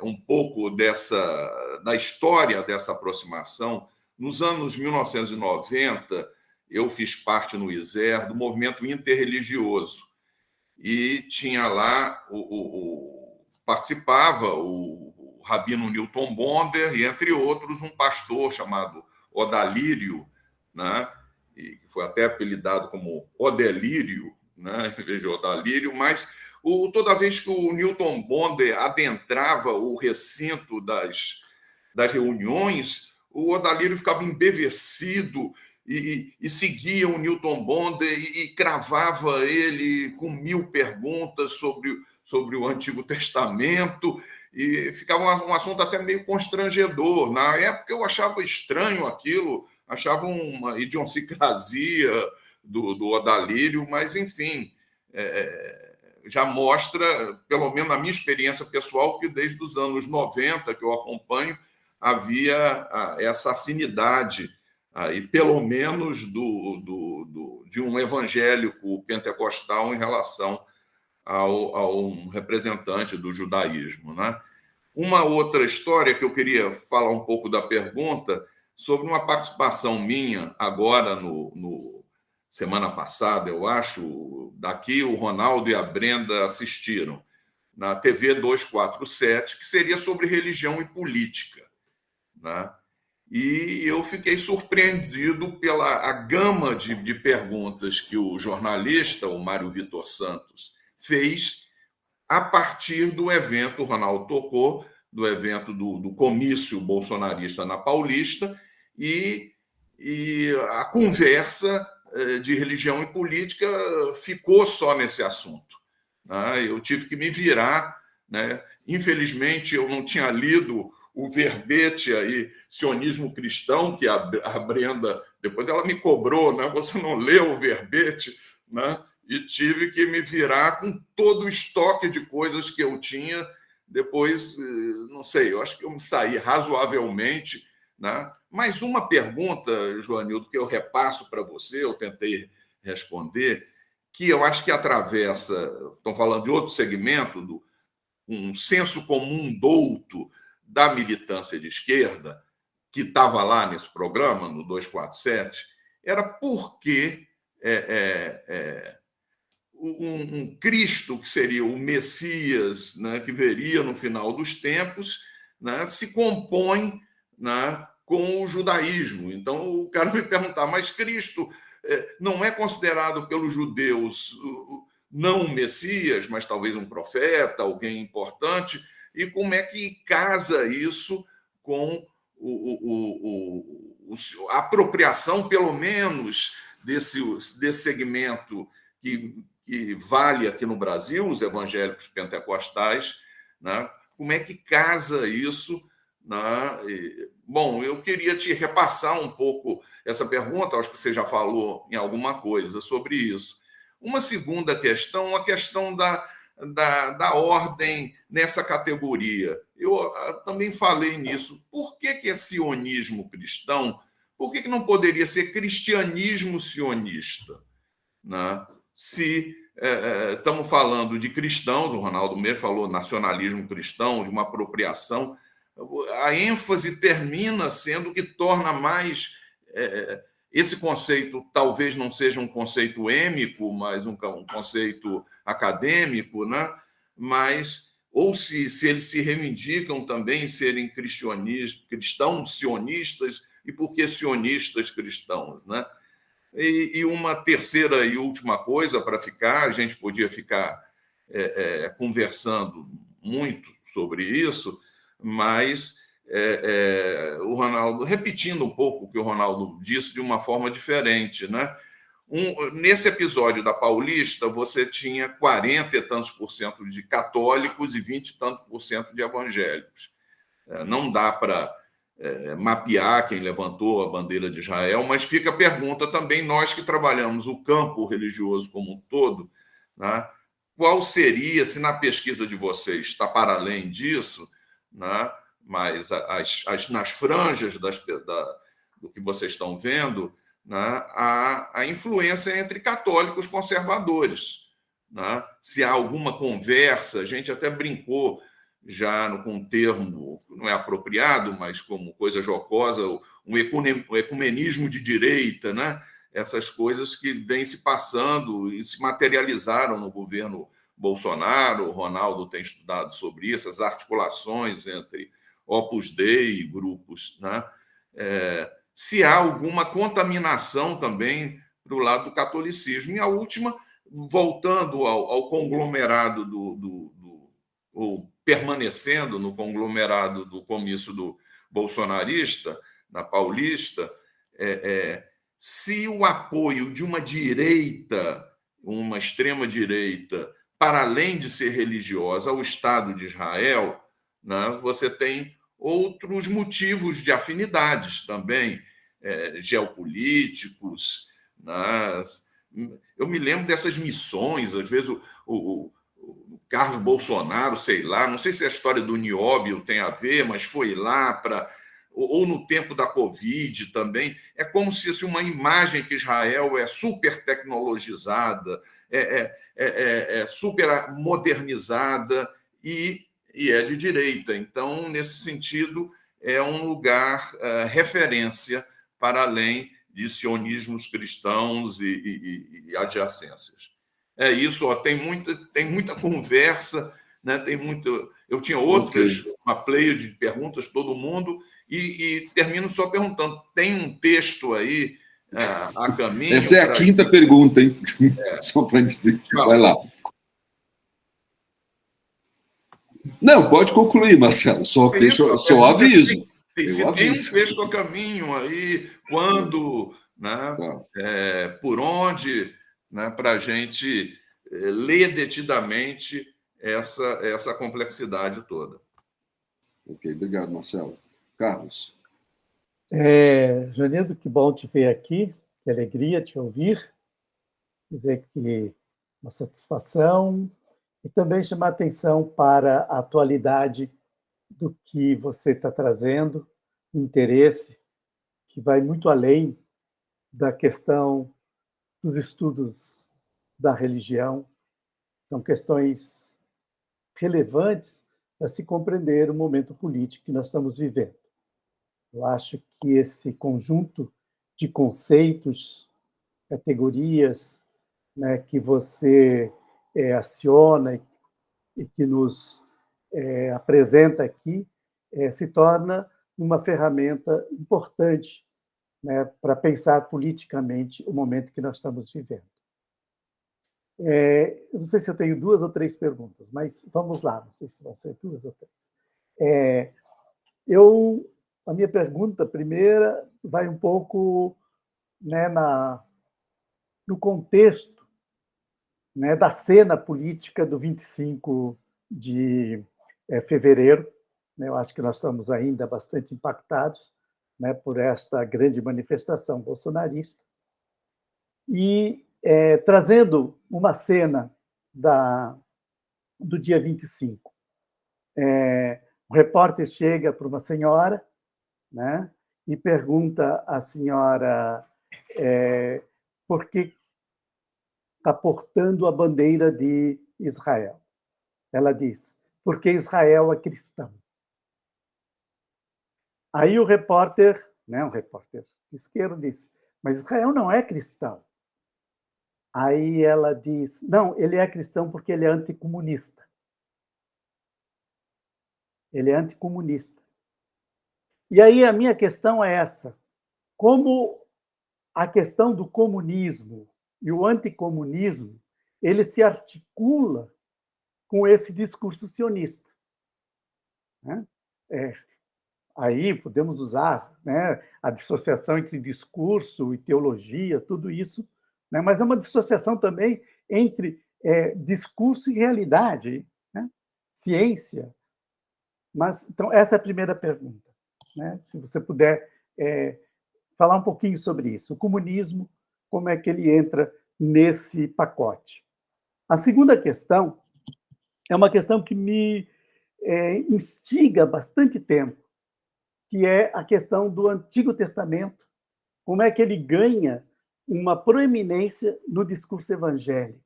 um pouco da história dessa aproximação, nos anos 1990, eu fiz parte no ISER do movimento interreligioso e tinha lá, participava o rabino Newton Bonder e, entre outros, um pastor chamado Odalírio, né? E foi até apelidado como Odelírio, né? Em vez de Odalírio, mas toda vez que o Newton Bonder adentrava o recinto das reuniões, o Odalírio ficava embevecido e seguia o Newton Bonder e cravava ele com 1000 perguntas sobre o Antigo Testamento, e ficava um assunto até meio constrangedor. Na época eu achava estranho aquilo, achava uma idiosincrasia do Odalírio, mas, enfim, já mostra, pelo menos na minha experiência pessoal, que desde os anos 90, que eu acompanho, havia essa afinidade, aí, pelo menos de um evangélico pentecostal em relação a um representante do judaísmo. Né? Uma outra história que eu queria falar um pouco da pergunta, sobre uma participação minha agora semana passada, eu acho, daqui o Ronaldo e a Brenda assistiram, na TV 247, que seria sobre religião e política, né? E eu fiquei surpreendido pela a gama de perguntas que o jornalista, o Mário Vitor Santos, fez a partir do evento, o Ronaldo tocou, do evento do comício bolsonarista na Paulista, e a conversa de religião e política ficou só nesse assunto, né? Eu tive que me virar, né? Infelizmente, eu não tinha lido o verbete aí, sionismo cristão, que a Brenda, depois ela me cobrou, né? Você não leu o verbete, né? E tive que me virar com todo o estoque de coisas que eu tinha. Depois, não sei, eu acho que eu me saí razoavelmente, né? Mas uma pergunta, Joanildo, que eu repasso para você, eu tentei responder, que eu acho que atravessa, estão falando de outro segmento, um senso comum douto da militância de esquerda, que estava lá nesse programa, no 247, era por que um Cristo, que seria o Messias, né, que veria no final dos tempos, né, se compõe, né, com o judaísmo. Então, o cara me perguntar, mas Cristo não é considerado pelos judeus não um Messias, mas talvez um profeta, alguém importante, e como é que casa isso com a apropriação, pelo menos, desse segmento que vale aqui no Brasil, os evangélicos pentecostais, né? Como é que casa isso, né? Bom, eu queria te repassar um pouco essa pergunta, acho que você já falou em alguma coisa sobre isso. Uma segunda questão, a questão da ordem nessa categoria. Eu também falei nisso. Por que é sionismo cristão? Por que não poderia ser cristianismo sionista, né? Se estamos falando de cristãos, o Ronaldo mesmo falou nacionalismo cristão, de uma apropriação, a ênfase termina sendo o que torna mais... esse conceito talvez não seja um conceito êmico, mas um conceito acadêmico, né? Mas, ou se eles se reivindicam também em serem cristãos sionistas, e por que sionistas cristãos, né? E uma terceira e última coisa para ficar, a gente podia ficar conversando muito sobre isso, mas o Ronaldo, repetindo um pouco o que o Ronaldo disse de uma forma diferente, né? Nesse episódio da Paulista, você tinha 40 e tantos por cento de católicos e 20 e tantos por cento de evangélicos. Não dá para mapear quem levantou a bandeira de Israel, mas fica a pergunta também, nós que trabalhamos o campo religioso como um todo, né? Qual seria, se na pesquisa de vocês está para além disso, né? Mas nas franjas do que vocês estão vendo, né? a influência entre católicos conservadores, né? Se há alguma conversa, a gente até brincou já com um termo, não é apropriado, mas como coisa jocosa, um ecumenismo de direita, né? Essas coisas que vêm se passando e se materializaram no governo Bolsonaro. O Ronaldo tem estudado sobre isso, as articulações entre Opus Dei e grupos, né? Se há alguma contaminação também para o lado do catolicismo. E a última, voltando ao conglomerado ou permanecendo no conglomerado do comício do bolsonarista, na Paulista, se o apoio de uma direita, uma extrema-direita, para além de ser religiosa, ao Estado de Israel, né, você tem outros motivos de afinidades também, geopolíticos, né? Eu me lembro dessas missões, às vezes o Carlos Bolsonaro, sei lá, não sei se a história do Nióbio tem a ver, mas foi lá para... Ou no tempo da Covid também, é como se uma imagem que Israel é super tecnologizada, super modernizada e é de direita. Então, nesse sentido, é um lugar referência para além de sionismos cristãos e adjacências. É isso, tem muita conversa, né? Tem muito. Eu tinha outras, uma pleiade de perguntas, todo mundo, e termino só perguntando: tem um texto aí a caminho? Essa é a quinta pergunta, hein? Só para dizer. Vai lá. Não, pode concluir, Marcelo. Só aviso. Se tem um texto a caminho aí, quando, né? Por onde, né? Para a gente ler detidamente essa complexidade toda. Ok, obrigado, Marcelo. Carlos. Joanido, que bom te ver aqui, que alegria te ouvir, dizer que uma satisfação e também chamar atenção para a atualidade do que você está trazendo, interesse que vai muito além da questão dos estudos da religião, são questões relevantes para se compreender o momento político que nós estamos vivendo. Eu acho que esse conjunto de conceitos, categorias, né, que você aciona e que nos apresenta aqui, se torna uma ferramenta importante, né, para pensar politicamente o momento que nós estamos vivendo. Eu não sei se eu tenho 2 ou 3 perguntas, mas vamos lá, não sei se vão ser 2 ou 3. A minha pergunta primeira vai um pouco, né, no contexto, né, da cena política do 25 de fevereiro. Eu acho que nós estamos ainda bastante impactados, né, por esta grande manifestação bolsonarista. E trazendo uma cena do dia 25. O repórter chega para uma senhora, né, e pergunta à senhora por que está portando a bandeira de Israel. Ela diz, porque Israel é cristão. Aí o repórter, né, um repórter de esquerda, disse, mas Israel não é cristão. Aí ela diz, não, ele é cristão porque ele é anticomunista. Ele é anticomunista. E aí a minha questão é essa, como a questão do comunismo e o anticomunismo, ele se articula com esse discurso sionista. Né? Aí podemos usar, né, a dissociação entre discurso e teologia, tudo isso, né, mas é uma dissociação também entre discurso e realidade, né? Ciência. Mas, então, essa é a primeira pergunta. Né? Se você puder falar um pouquinho sobre isso. O comunismo, como é que ele entra nesse pacote? A segunda questão é uma questão que me instiga há bastante tempo, que é a questão do Antigo Testamento, como é que ele ganha uma proeminência no discurso evangélico.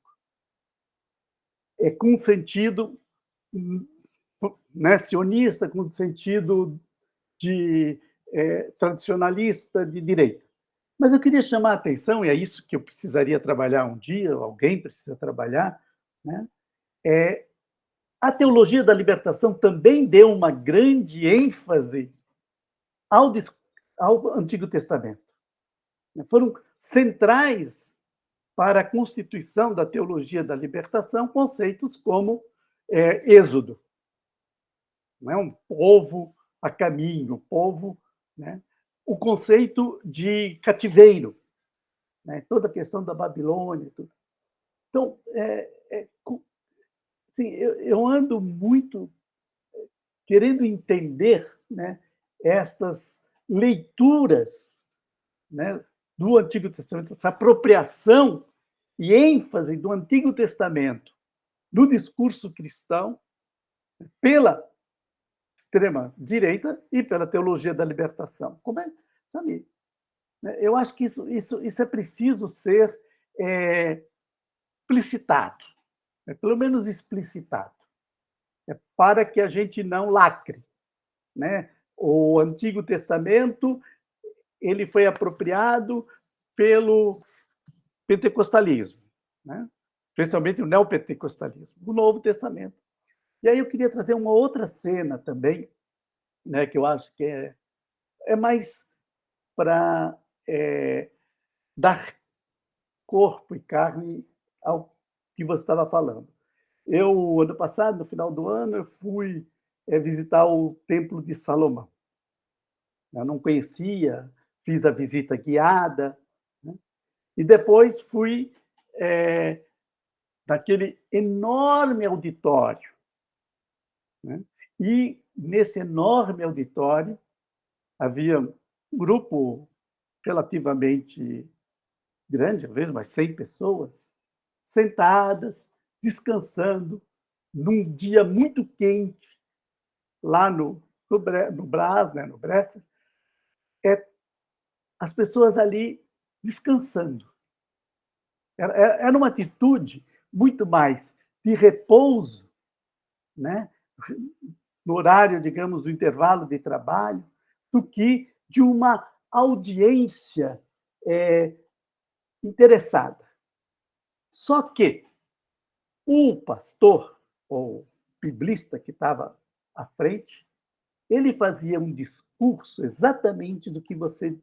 Com um sentido, né, sionista, com um sentido de tradicionalista de direita. Mas eu queria chamar a atenção, e é isso que eu precisaria trabalhar um dia, alguém precisa trabalhar, né? A teologia da libertação também deu uma grande ênfase ao Antigo Testamento. Foram centrais para a constituição da teologia da libertação conceitos como êxodo, não é? Um povo a caminho, povo, né? O conceito de cativeiro, né? Toda a questão da Babilônia, tudo. Então, assim, eu ando muito querendo entender, né, estas leituras, né, do Antigo Testamento, essa apropriação e ênfase do Antigo Testamento no discurso cristão pela extrema-direita e pela teologia da libertação. Como é, sabe? Eu acho que isso é preciso ser explicitado, pelo menos explicitado, para que a gente não lacre, né? O Antigo Testamento ele foi apropriado pelo pentecostalismo, né? Principalmente o neopentecostalismo. O Novo Testamento E aí eu queria trazer uma outra cena também, né, que eu acho que é mais para dar corpo e carne ao que você estava falando. Eu, ano passado, no final do ano, eu fui visitar o Templo de Salomão. Eu não conhecia, fiz a visita guiada, né? E depois fui naquele enorme auditório, né? E nesse enorme auditório havia um grupo relativamente grande, às vezes umas 100 pessoas, sentadas, descansando, num dia muito quente, lá no Brás, né, no Bresser, as pessoas ali descansando. Era uma atitude muito mais de repouso, né, no horário, digamos, do intervalo de trabalho, do que de uma audiência interessada. Só que o pastor, ou biblista que estava à frente, ele fazia um discurso exatamente do que você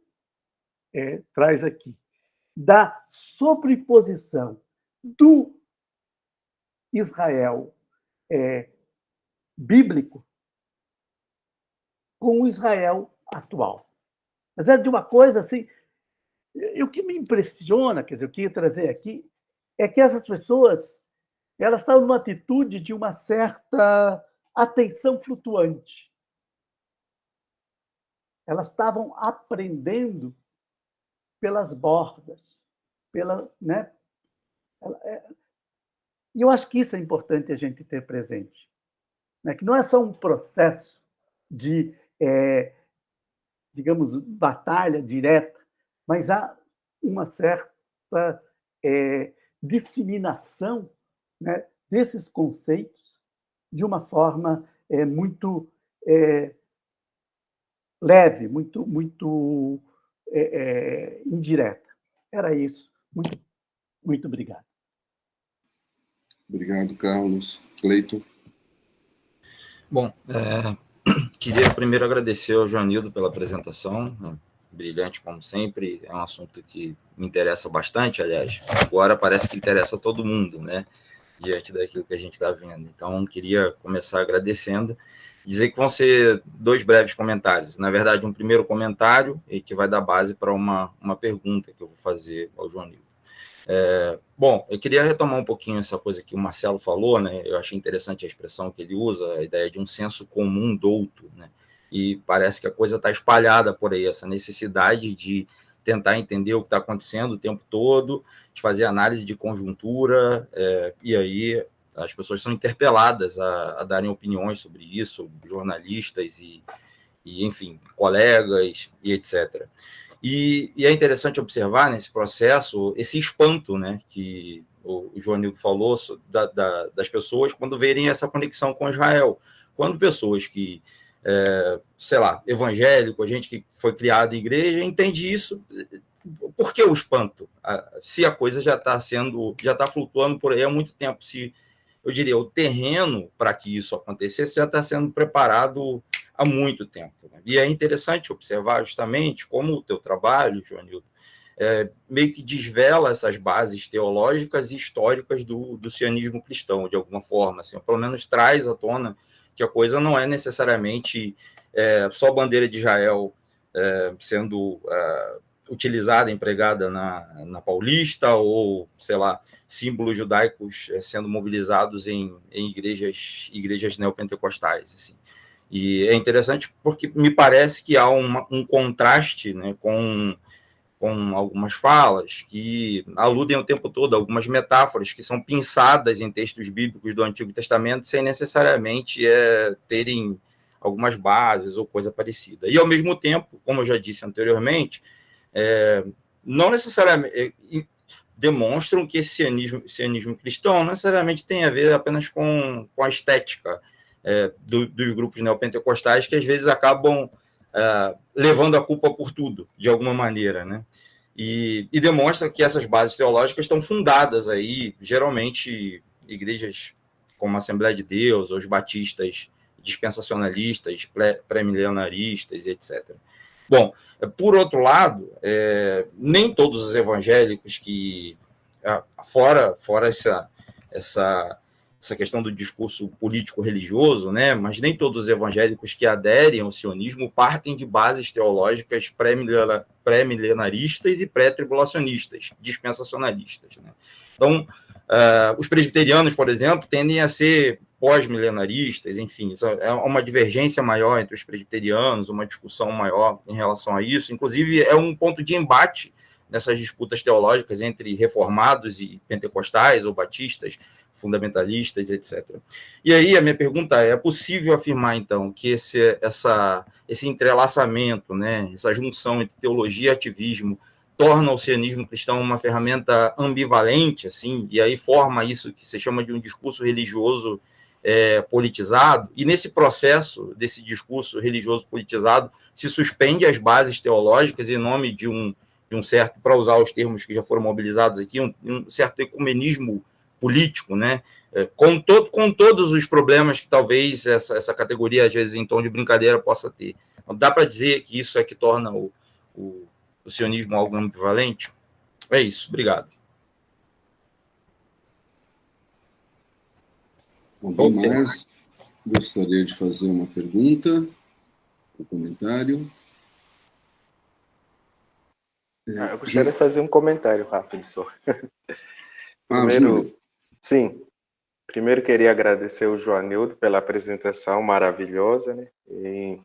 traz aqui, da sobreposição do Israel bíblico com o Israel atual. Mas é de uma coisa assim, e o que me impressiona, quer dizer, eu queria trazer aqui, é que essas pessoas, elas estavam numa atitude de uma certa atenção flutuante. Elas estavam aprendendo pelas bordas, né? E eu acho que isso é importante a gente ter presente, né? Que não é só um processo de, digamos, batalha direta, mas há uma certa disseminação, né, desses conceitos de uma forma muito leve, muito indireta. Era isso. Muito, muito obrigado. Obrigado, Carlos. Cleiton. Bom, queria primeiro agradecer ao Joanildo pela apresentação, né? Brilhante como sempre, é um assunto que me interessa bastante, aliás, agora parece que interessa a todo mundo, né, diante daquilo que a gente está vendo. Então, queria começar agradecendo, dizer que vão ser 2 breves comentários. Na verdade, um primeiro comentário, e que vai dar base para uma pergunta que eu vou fazer ao Joanildo. Bom, eu queria retomar um pouquinho essa coisa que o Marcelo falou, né? Eu achei interessante a expressão que ele usa, a ideia de um senso comum douto, né? E parece que a coisa está espalhada por aí, essa necessidade de tentar entender o que está acontecendo o tempo todo, de fazer análise de conjuntura, e aí as pessoas são interpeladas a darem opiniões sobre isso, jornalistas e enfim, colegas e etc. E é interessante observar nesse processo esse espanto, né, que o Joanildo falou das pessoas quando verem essa conexão com Israel. Quando pessoas que, sei lá, evangélico, gente que foi criada em igreja, entende isso, por que o espanto? Se a coisa já está flutuando por aí há muito tempo, se eu diria, o terreno para que isso acontecesse já está sendo preparado há muito tempo. Né? E é interessante observar justamente como o teu trabalho, Joanildo, meio que desvela essas bases teológicas e históricas do sionismo cristão, de alguma forma. Assim, pelo menos traz à tona que a coisa não é necessariamente só bandeira de Israel sendo utilizada, empregada na Paulista, ou, sei lá, símbolos judaicos sendo mobilizados em igrejas neopentecostais. Assim. E é interessante porque me parece que há um contraste, né, com algumas falas que aludem o tempo todo, algumas metáforas que são pinçadas em textos bíblicos do Antigo Testamento sem necessariamente terem algumas bases ou coisa parecida. E, ao mesmo tempo, como eu já disse anteriormente, não necessariamente demonstram que esse sionismo cristão não necessariamente tem a ver apenas com a estética dos grupos neopentecostais, que às vezes acabam levando a culpa por tudo, de alguma maneira, né? E demonstra que essas bases teológicas estão fundadas aí, geralmente, igrejas como a Assembleia de Deus, os batistas dispensacionalistas, pré-milenaristas, etc. Bom, por outro lado, nem todos os evangélicos que, fora essa questão do discurso político-religioso, né, mas nem todos os evangélicos que aderem ao sionismo partem de bases teológicas pré-milenaristas e pré-tribulacionistas, dispensacionalistas, né? Então, os presbiterianos, por exemplo, tendem a ser pós-milenaristas, enfim, é uma divergência maior entre os presbiterianos, uma discussão maior em relação a isso. Inclusive, é um ponto de embate nessas disputas teológicas entre reformados e pentecostais ou batistas, fundamentalistas, etc. E aí, a minha pergunta é possível afirmar, então, que esse entrelaçamento, né, essa junção entre teologia e ativismo torna o sionismo cristão uma ferramenta ambivalente, assim, e aí forma isso que se chama de um discurso religioso politizado, e nesse processo desse discurso religioso politizado se suspende as bases teológicas em nome de um certo, para usar os termos que já foram mobilizados aqui, um certo ecumenismo político, né? Com todos os problemas que talvez essa categoria, às vezes, em tom de brincadeira, possa ter. Então, dá para dizer que isso é que torna o sionismo algo ambivalente? É isso, obrigado. Alguém mais gostaria de fazer uma pergunta, um comentário? Eu gostaria de fazer um comentário rápido só. Júlio. Sim. Primeiro queria agradecer o Joanildo pela apresentação maravilhosa, né? E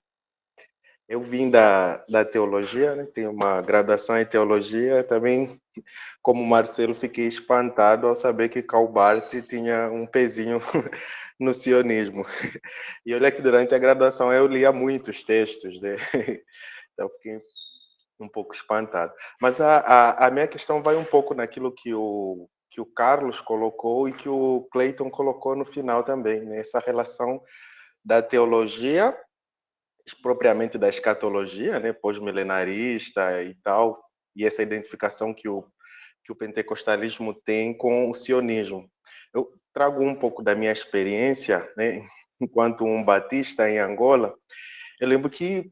eu vim da teologia, né? Tenho uma graduação em teologia, também, como Marcelo, fiquei espantado ao saber que Karl Barth tinha um pezinho no sionismo. E olha que durante a graduação eu lia muitos textos, né? Então fiquei um pouco espantado. Mas a minha questão vai um pouco naquilo que o Carlos colocou e que o Clayton colocou no final também, né? Essa relação da teologia, propriamente da escatologia, né? Pós-milenarista e tal, e essa identificação que o pentecostalismo tem com o sionismo. Eu trago um pouco da minha experiência, né? Enquanto um batista em Angola, eu lembro que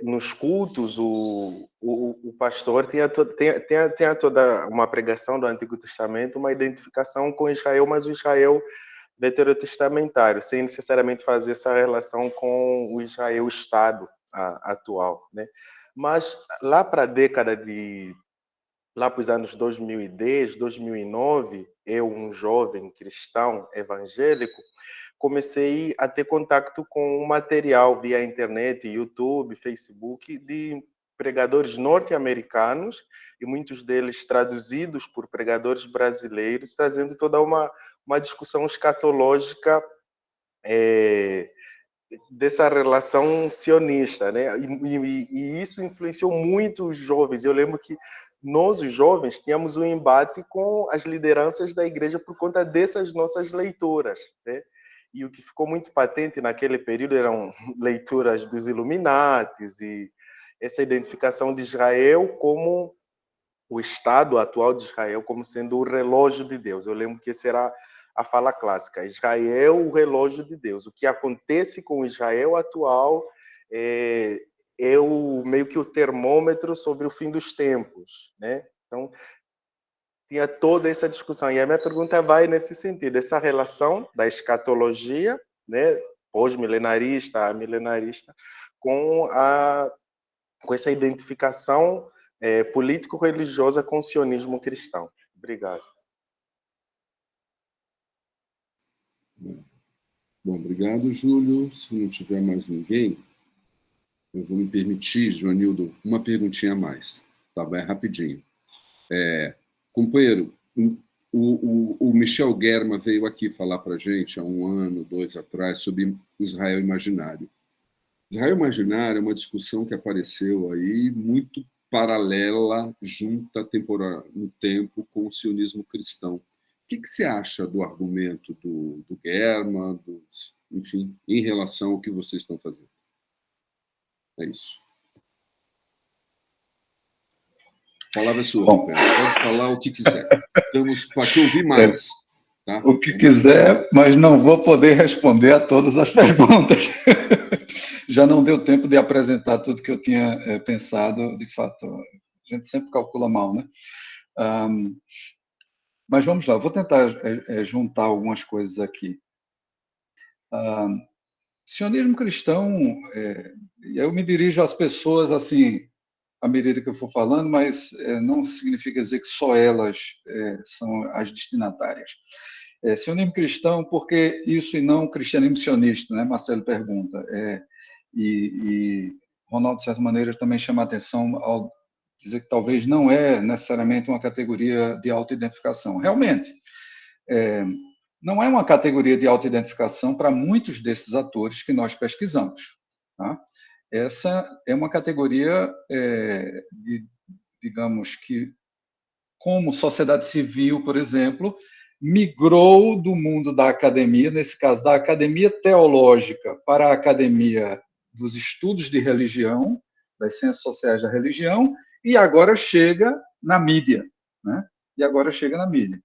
nos cultos, o pastor tinha toda uma pregação do Antigo Testamento, uma identificação com Israel, mas o Israel veterotestamentário, sem necessariamente fazer essa relação com o Israel Estado atual, né? Mas lá para a década lá para os anos 2010, 2009, eu, um jovem cristão evangélico, comecei a ter contato com material via internet, YouTube, Facebook, de pregadores norte-americanos, e muitos deles traduzidos por pregadores brasileiros, trazendo toda uma discussão escatológica dessa relação sionista, né? E isso influenciou muito os jovens. Eu lembro que nós, os jovens, tínhamos um embate com as lideranças da igreja por conta dessas nossas leituras, né? E o que ficou muito patente naquele período eram leituras dos Illuminatis e essa identificação de Israel como o Estado atual de Israel como sendo o relógio de Deus. Eu lembro que essa era a fala clássica. Israel, o relógio de Deus. O que acontece com Israel atual é meio que o termômetro sobre o fim dos tempos, né? Então, tinha toda essa discussão. E a minha pergunta vai nesse sentido, essa relação da escatologia, né, pós-milenarista, milenarista, com essa identificação político-religiosa com o sionismo cristão. Obrigado. Bom, obrigado, Júlio. Se não tiver mais ninguém, eu vou me permitir, Joanildo, uma perguntinha a mais. Tá, vai rapidinho. Companheiro, o Michel Germa veio aqui falar para a gente há 1 ano, 2 atrás, sobre o Israel imaginário. Israel imaginário é uma discussão que apareceu aí muito paralela, junta no tempo com o sionismo cristão. O que você acha do argumento do Germa, enfim, em relação ao que vocês estão fazendo? É isso. A palavra é sua, Roberto. Pode falar o que quiser. Estamos para te ouvir mais. Tá? O que quiser, mas não vou poder responder a todas as perguntas. Já não deu tempo de apresentar tudo que eu tinha pensado, de fato. A gente sempre calcula mal, né? Mas vamos lá, vou tentar juntar algumas coisas aqui. Sionismo cristão, eu me dirijo às pessoas assim, à medida que eu for falando, mas não significa dizer que só elas são as destinatárias. Sionismo cristão, por que isso e não cristianismo sionista, né? Marcelo pergunta. E Ronaldo, de certa maneira, também chama a atenção ao dizer que talvez não é necessariamente uma categoria de autoidentificação. Realmente, não é uma categoria de autoidentificação para muitos desses atores que nós pesquisamos. Tá? Essa é uma categoria, digamos que, como sociedade civil, por exemplo, migrou do mundo da academia, nesse caso da academia teológica, para a academia dos estudos de religião, das ciências sociais da religião, e agora chega na mídia. Né? E agora chega na mídia.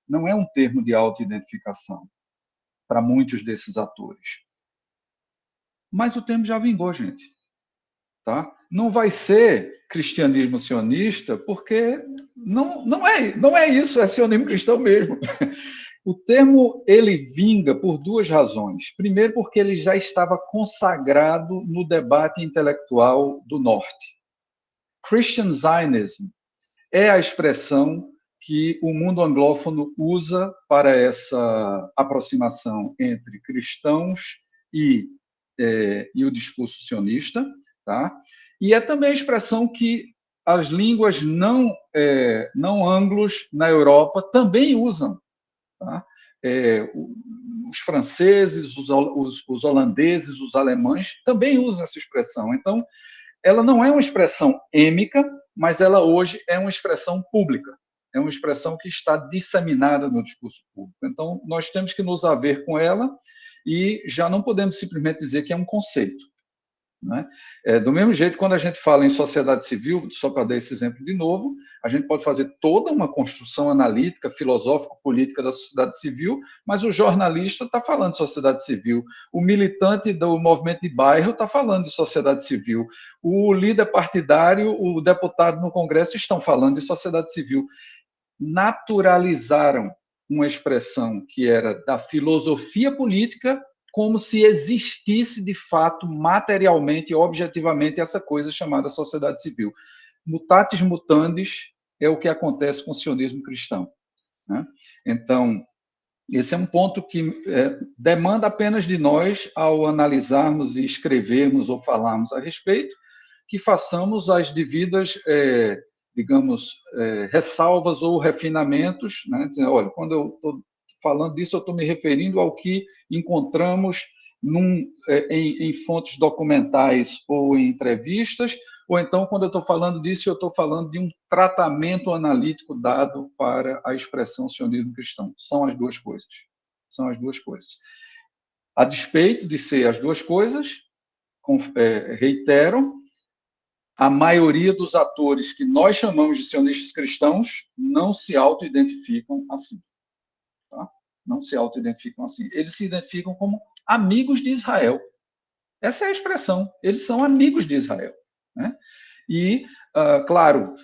Não é um termo de autoidentificação para muitos desses atores. Mas o termo já vingou, gente. Tá? Não vai ser cristianismo sionista, porque não é isso, é sionismo cristão mesmo. O termo ele vinga por duas razões. Primeiro, porque ele já estava consagrado no debate intelectual do Norte. Christian Zionism é a expressão que o mundo anglófono usa para essa aproximação entre cristãos e o discurso sionista. Tá? E é também a expressão que as línguas não anglos na Europa também usam. Tá? Os franceses, os holandeses, os alemães também usam essa expressão. Então, ela não é uma expressão êmica, mas ela hoje é uma expressão pública. É uma expressão que está disseminada no discurso público. Então, nós temos que nos haver com ela e já não podemos simplesmente dizer que é um conceito. Né? Do mesmo jeito, quando a gente fala em sociedade civil, só para dar esse exemplo de novo, a gente pode fazer toda uma construção analítica, filosófico-política da sociedade civil, mas o jornalista está falando de sociedade civil, o militante do movimento de bairro está falando de sociedade civil, o líder partidário, o deputado no Congresso estão falando de sociedade civil. Naturalizaram uma expressão que era da filosofia política, como se existisse, de fato, materialmente, objetivamente, essa coisa chamada sociedade civil. Mutatis mutandis é o que acontece com o sionismo cristão. Né? Então, esse é um ponto que demanda apenas de nós, ao analisarmos e escrevermos ou falarmos a respeito, que façamos as devidas, digamos, ressalvas ou refinamentos, né? Dizendo, olha, quando eu estou falando disso, eu estou me referindo ao que encontramos em fontes documentais ou em entrevistas, ou então, quando eu estou falando disso, eu estou falando de um tratamento analítico dado para a expressão sionismo cristão. São as duas coisas. São as duas coisas. A despeito de ser as duas coisas, reitero, a maioria dos atores que nós chamamos de sionistas cristãos não se auto-identificam assim. Tá? Não se auto-identificam assim. Eles se identificam como amigos de Israel. Essa é a expressão. Eles são amigos de Israel. Né? E, claro,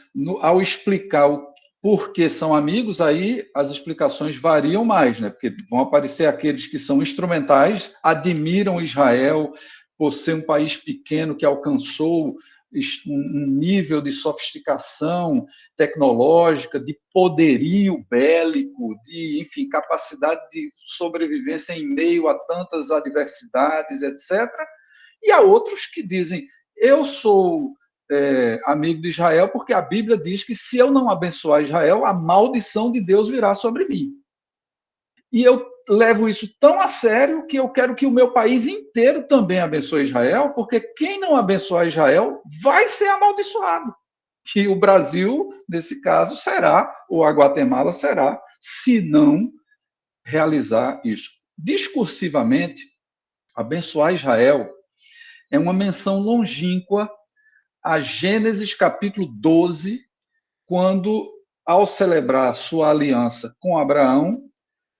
ao explicar o porquê são amigos, aí as explicações variam mais, né? Porque vão aparecer aqueles que são instrumentais, admiram Israel por ser um país pequeno que alcançou um nível de sofisticação tecnológica, de poderio bélico, de, enfim, capacidade de sobrevivência em meio a tantas adversidades, etc. E há outros que dizem, eu sou amigo de Israel porque a Bíblia diz que se eu não abençoar Israel, a maldição de Deus virá sobre mim. E eu levo isso tão a sério que eu quero que o meu país inteiro também abençoe Israel, porque quem não abençoar Israel vai ser amaldiçoado. E o Brasil, nesse caso, será, ou a Guatemala será, se não realizar isso. Discursivamente, abençoar Israel é uma menção longínqua a Gênesis capítulo 12, quando ao celebrar sua aliança com Abraão,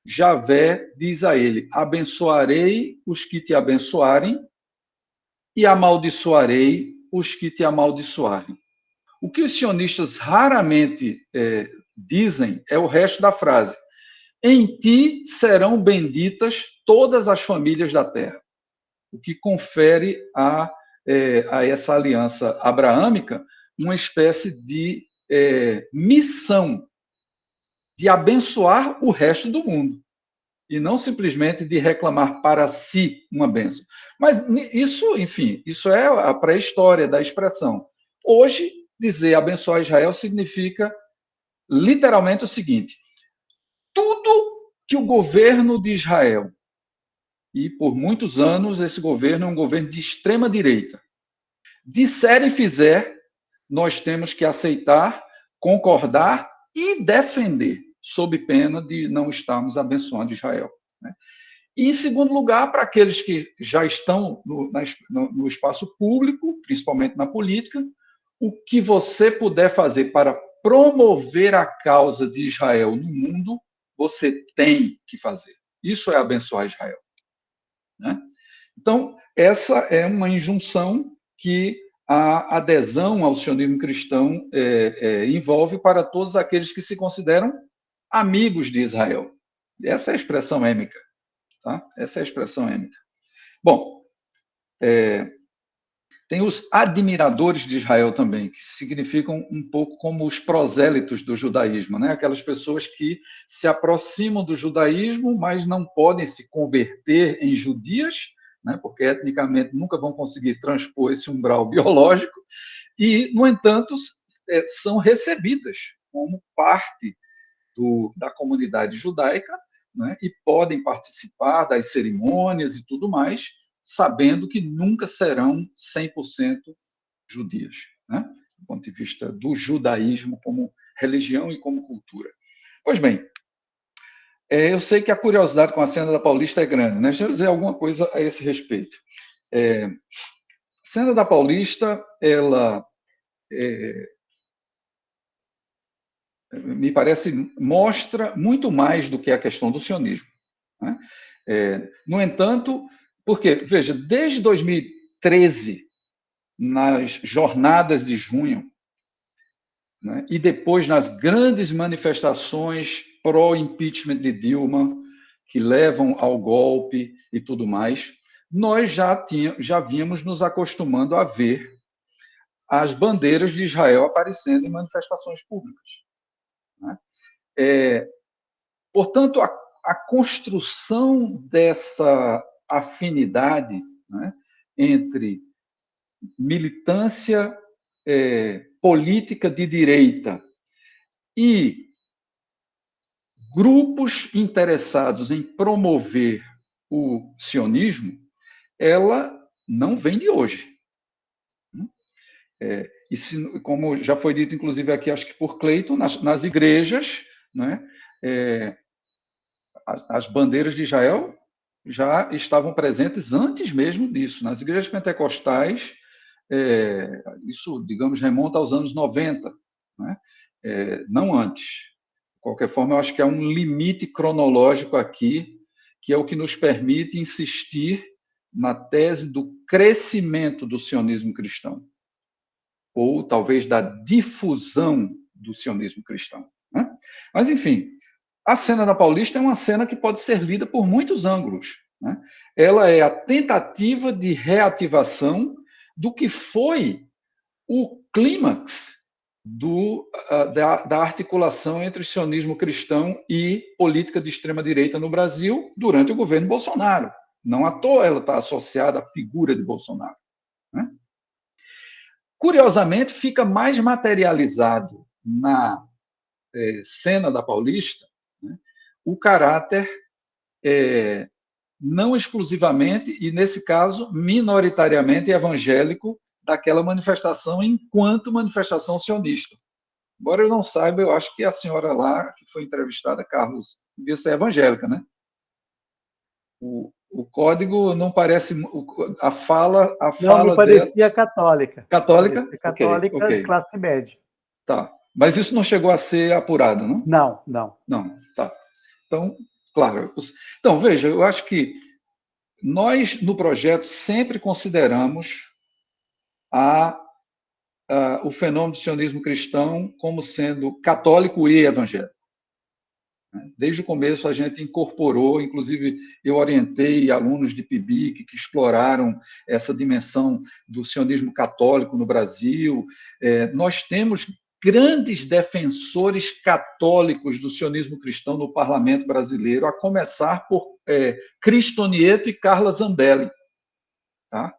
Javé diz a ele: abençoarei os que te abençoarem e amaldiçoarei os que te amaldiçoarem. O que os sionistas raramente dizem é o resto da frase: em ti serão benditas todas as famílias da terra, o que confere a essa aliança abraâmica uma espécie de missão de abençoar o resto do mundo, e não simplesmente de reclamar para si uma bênção. Mas isso, enfim, isso é a pré-história da expressão. Hoje, dizer abençoar Israel significa literalmente o seguinte: tudo que o governo de Israel, e por muitos anos esse governo é um governo de extrema direita, disser e fizer, nós temos que aceitar, concordar e defender, sob pena de não estarmos abençoando Israel. E, em segundo lugar, para aqueles que já estão no espaço público, principalmente na política, o que você puder fazer para promover a causa de Israel no mundo, você tem que fazer. Isso é abençoar Israel. Então, essa é uma injunção que a adesão ao sionismo cristão envolve para todos aqueles que se consideram amigos de Israel. Essa é a expressão êmica. Tá? Essa é a expressão êmica. Bom, tem os admiradores de Israel também, que significam um pouco como os prosélitos do judaísmo, né? Aquelas pessoas que se aproximam do judaísmo, mas não podem se converter em judias, né? Porque etnicamente nunca vão conseguir transpor esse umbral biológico, e, no entanto, são recebidas como parte da comunidade judaica, né? E podem participar das cerimônias e tudo mais, sabendo que nunca serão 100% judias, né? Do ponto de vista do judaísmo como religião e como cultura. Pois bem, eu sei que a curiosidade com a cena da Paulista é grande, né? Deixa eu dizer alguma coisa a esse respeito. A cena da Paulista, ela me parece, mostra muito mais do que a questão do sionismo, né? No entanto, porque, veja, desde 2013, nas jornadas de junho, né, e depois nas grandes manifestações pró-impeachment de Dilma, que levam ao golpe e tudo mais, nós já vínhamos nos acostumando a ver as bandeiras de Israel aparecendo em manifestações públicas, né? Portanto, a construção dessa afinidade, né, entre militância política de direita e grupos interessados em promover o sionismo, ela não vem de hoje. E como já foi dito, inclusive, aqui, acho que por Cleiton, nas igrejas, né, as bandeiras de Israel já estavam presentes antes mesmo disso. Nas igrejas pentecostais, isso, digamos, remonta aos anos 90, né? Não antes. De qualquer forma, eu acho que há um limite cronológico aqui, que é o que nos permite insistir na tese do crescimento do sionismo cristão, ou talvez da difusão do sionismo cristão, né? Mas, enfim, a cena da Paulista é uma cena que pode ser lida por muitos ângulos, né? Ela é a tentativa de reativação do que foi o clímax da articulação entre sionismo cristão e política de extrema-direita no Brasil durante o governo Bolsonaro. Não à toa ela está associada à figura de Bolsonaro, né? Curiosamente, fica mais materializado na cena da Paulista, né, o caráter não exclusivamente, e nesse caso, minoritariamente evangélico, daquela manifestação enquanto manifestação sionista. Embora eu não saiba, eu acho que a senhora lá, que foi entrevistada, Carlos, devia ser evangélica, né? O código não parece... A fala não, me parecia dela... católica. Católica? Parecia católica, okay. classe média. Tá. Mas isso não chegou a ser apurado, não? Não, não. Não, tá. Então, claro. Então, veja, eu acho que nós, no projeto, sempre consideramos o fenômeno do sionismo cristão como sendo católico e evangélico. Desde o começo a gente incorporou, inclusive eu orientei alunos de PIBIC que exploraram essa dimensão do sionismo católico no Brasil. Nós temos grandes defensores católicos do sionismo cristão no parlamento brasileiro, a começar por Cristo Nieto e Carla Zambelli. Tá?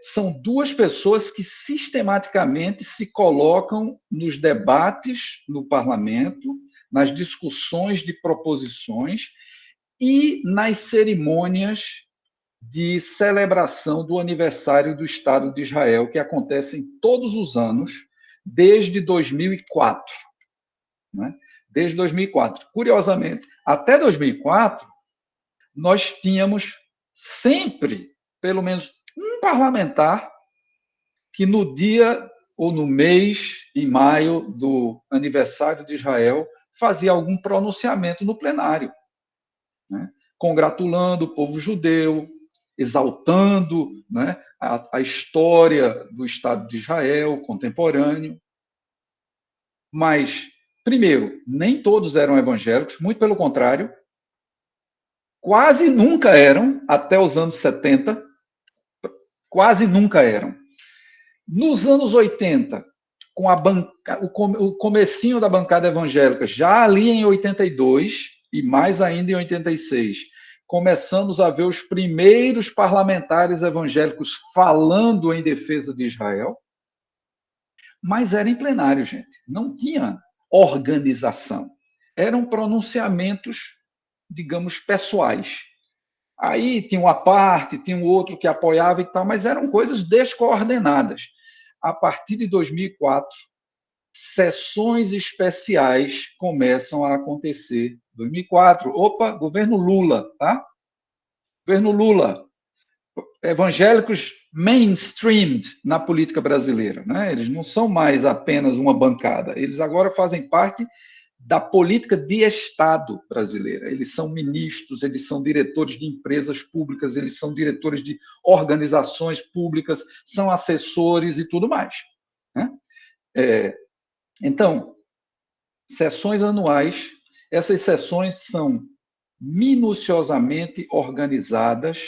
São duas pessoas que sistematicamente se colocam nos debates no parlamento, nas discussões de proposições e nas cerimônias de celebração do aniversário do Estado de Israel, que acontecem todos os anos, desde 2004. Né? Desde 2004. Curiosamente, até 2004, nós tínhamos sempre, pelo menos, um parlamentar que no dia ou no mês, em maio, do aniversário de Israel, fazia algum pronunciamento no plenário, né? Congratulando o povo judeu, exaltando, né, a história do Estado de Israel contemporâneo. Mas, primeiro, nem todos eram evangélicos, muito pelo contrário, quase nunca eram, até os anos 70, quase nunca eram. Nos anos 80, com o comecinho da bancada evangélica, já ali em 82 e mais ainda em 86, começamos a ver os primeiros parlamentares evangélicos falando em defesa de Israel, mas era em plenário, gente. Não tinha organização. Eram pronunciamentos, digamos, pessoais. Aí tinha uma parte, tinha um outro que apoiava e tal, mas eram coisas descoordenadas. A partir de 2004, sessões especiais começam a acontecer. 2004, governo Lula, tá? Governo Lula. Evangélicos mainstreamed na política brasileira, né? Eles não são mais apenas uma bancada, eles agora fazem parte da política de Estado brasileira. Eles são ministros, eles são diretores de empresas públicas, eles são diretores de organizações públicas, são assessores e tudo mais, né? Então, sessões anuais, essas sessões são minuciosamente organizadas,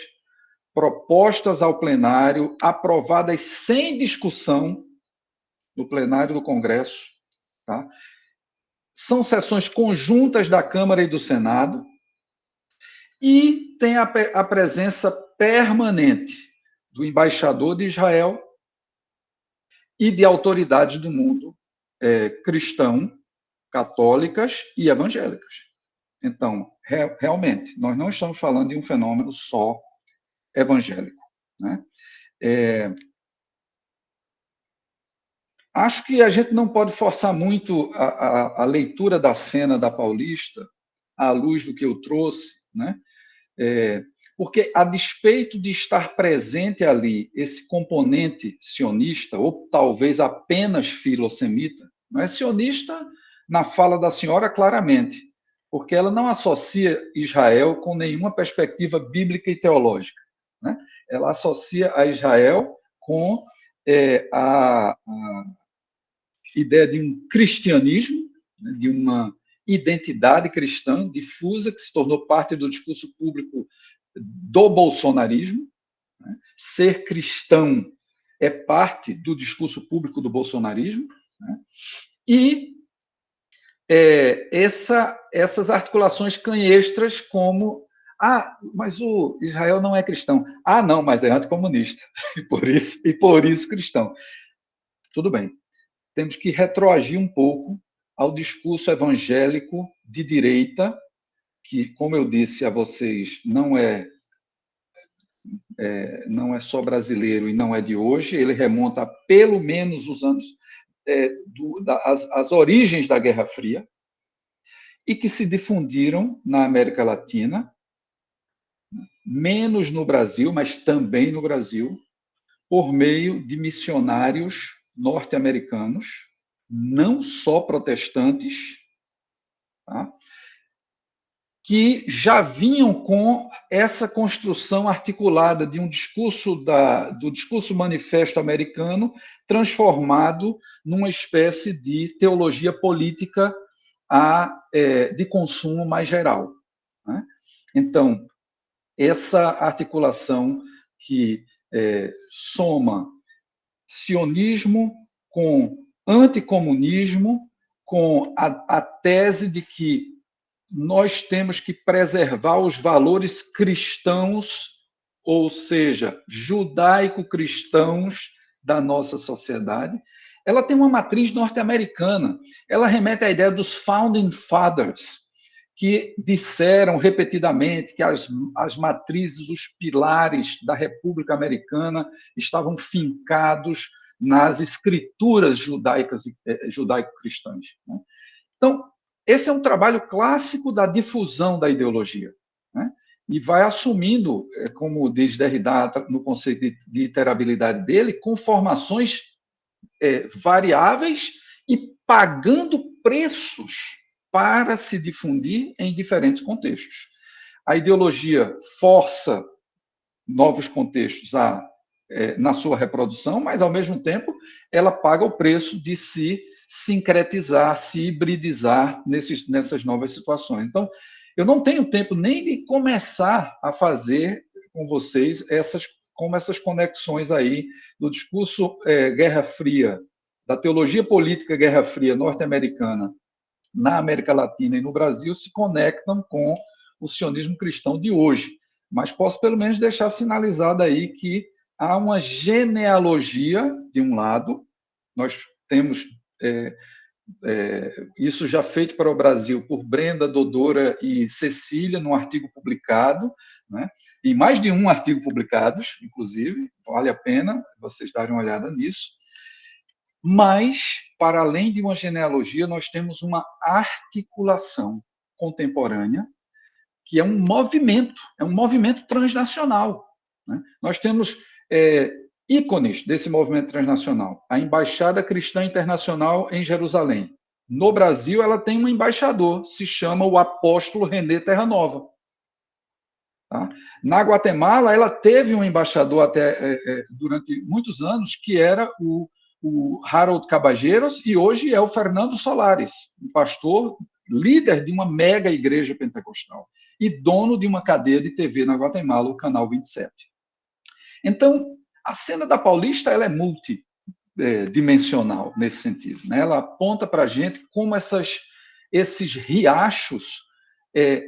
propostas ao plenário, aprovadas sem discussão no plenário do Congresso, tá? São sessões conjuntas da Câmara e do Senado e tem a presença permanente do embaixador de Israel e de autoridades do mundo cristão, católicas e evangélicas. Então, realmente, nós não estamos falando de um fenômeno só evangélico, né? Acho que a gente não pode forçar muito a leitura da cena da Paulista à luz do que eu trouxe, né? Porque, a despeito de estar presente ali esse componente sionista, ou talvez apenas filosemita, não é sionista na fala da senhora claramente, porque ela não associa Israel com nenhuma perspectiva bíblica e teológica, né? Ela associa a Israel com a ideia de um cristianismo, né, de uma identidade cristã difusa que se tornou parte do discurso público do bolsonarismo, né? Ser cristão é parte do discurso público do bolsonarismo, né? E essas articulações canhestras como mas o Israel não é cristão. Não, mas é anticomunista. E por isso cristão. Tudo bem. Temos que retroagir um pouco ao discurso evangélico de direita, que, como eu disse a vocês, não é só brasileiro e não é de hoje, ele remonta a pelo menos os anos, as origens da Guerra Fria, e que se difundiram na América Latina, menos no Brasil, mas também no Brasil, por meio de missionários norte-americanos, não só protestantes, tá? Que já vinham com essa construção articulada de um discurso do discurso manifesto americano transformado numa espécie de teologia política de consumo mais geral, né? Então, essa articulação que soma sionismo com anticomunismo, com a tese de que nós temos que preservar os valores cristãos, ou seja, judaico-cristãos da nossa sociedade. Ela tem uma matriz norte-americana. Ela remete à ideia dos Founding Fathers, que disseram repetidamente que as matrizes, os pilares da República Americana estavam fincados nas escrituras judaico-cristãs. Então, esse é um trabalho clássico da difusão da ideologia, né? E vai assumindo, como diz Derrida no conceito de iterabilidade dele, conformações variáveis e pagando preços para se difundir em diferentes contextos. A ideologia força novos contextos na sua reprodução, mas, ao mesmo tempo, ela paga o preço de se sincretizar, se hibridizar nessas novas situações. Então, eu não tenho tempo nem de começar a fazer com vocês essas conexões aí do discurso Guerra Fria, da teologia política Guerra Fria norte-americana na América Latina e no Brasil se conectam com o sionismo cristão de hoje. Mas posso, pelo menos, deixar sinalizado aí que há uma genealogia, de um lado, nós temos isso já feito para o Brasil por Brenda, Dodora e Cecília, num artigo publicado, né? E mais de um artigo publicados, inclusive, vale a pena vocês darem uma olhada nisso. Mas, para além de uma genealogia, nós temos uma articulação contemporânea, que é um movimento transnacional, né? Nós temos ícones desse movimento transnacional. A Embaixada Cristã Internacional em Jerusalém. No Brasil, ela tem um embaixador, se chama o apóstolo René Terranova. Tá? Na Guatemala, ela teve um embaixador durante muitos anos, que era o Harold Caballeiros, e hoje é o Fernando Solares, um pastor, líder de uma mega igreja pentecostal e dono de uma cadeia de TV na Guatemala, o Canal 27. Então, a cena da Paulista ela é multidimensional nesse sentido, né? Ela aponta para a gente como esses riachos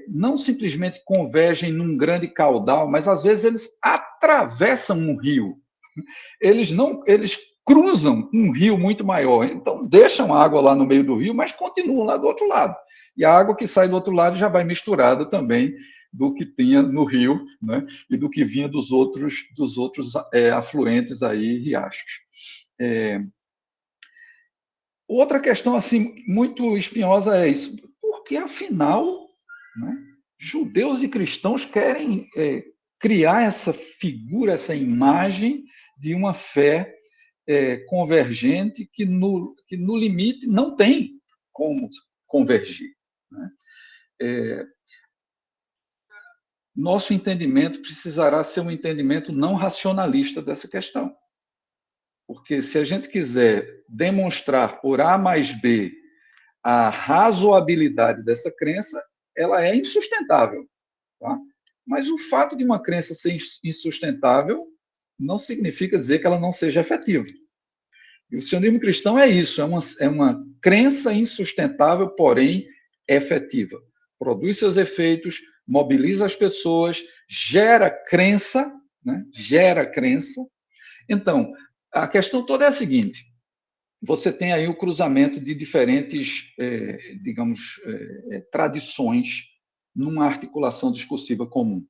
não simplesmente convergem num grande caudal, mas às vezes eles atravessam um rio. Eles cruzam um rio muito maior, então deixam a água lá no meio do rio, mas continuam lá do outro lado. E a água que sai do outro lado já vai misturada também do que tinha no rio, né? E do que vinha dos outros afluentes aí, riachos. Outra questão assim muito espinhosa é isso, porque afinal, né, judeus e cristãos querem criar essa figura, essa imagem de uma fé convergente que no limite não tem como convergir, né? Nosso entendimento precisará ser um entendimento não racionalista dessa questão. Porque se a gente quiser demonstrar por A mais B a razoabilidade dessa crença, ela é insustentável. Tá? Mas o fato de uma crença ser insustentável não significa dizer que ela não seja efetiva. E o sionismo cristão é isso, é uma crença insustentável, porém efetiva. Produz seus efeitos, mobiliza as pessoas, gera crença, né? Gera crença. Então, a questão toda é a seguinte: você tem aí o cruzamento de diferentes, tradições numa articulação discursiva comum.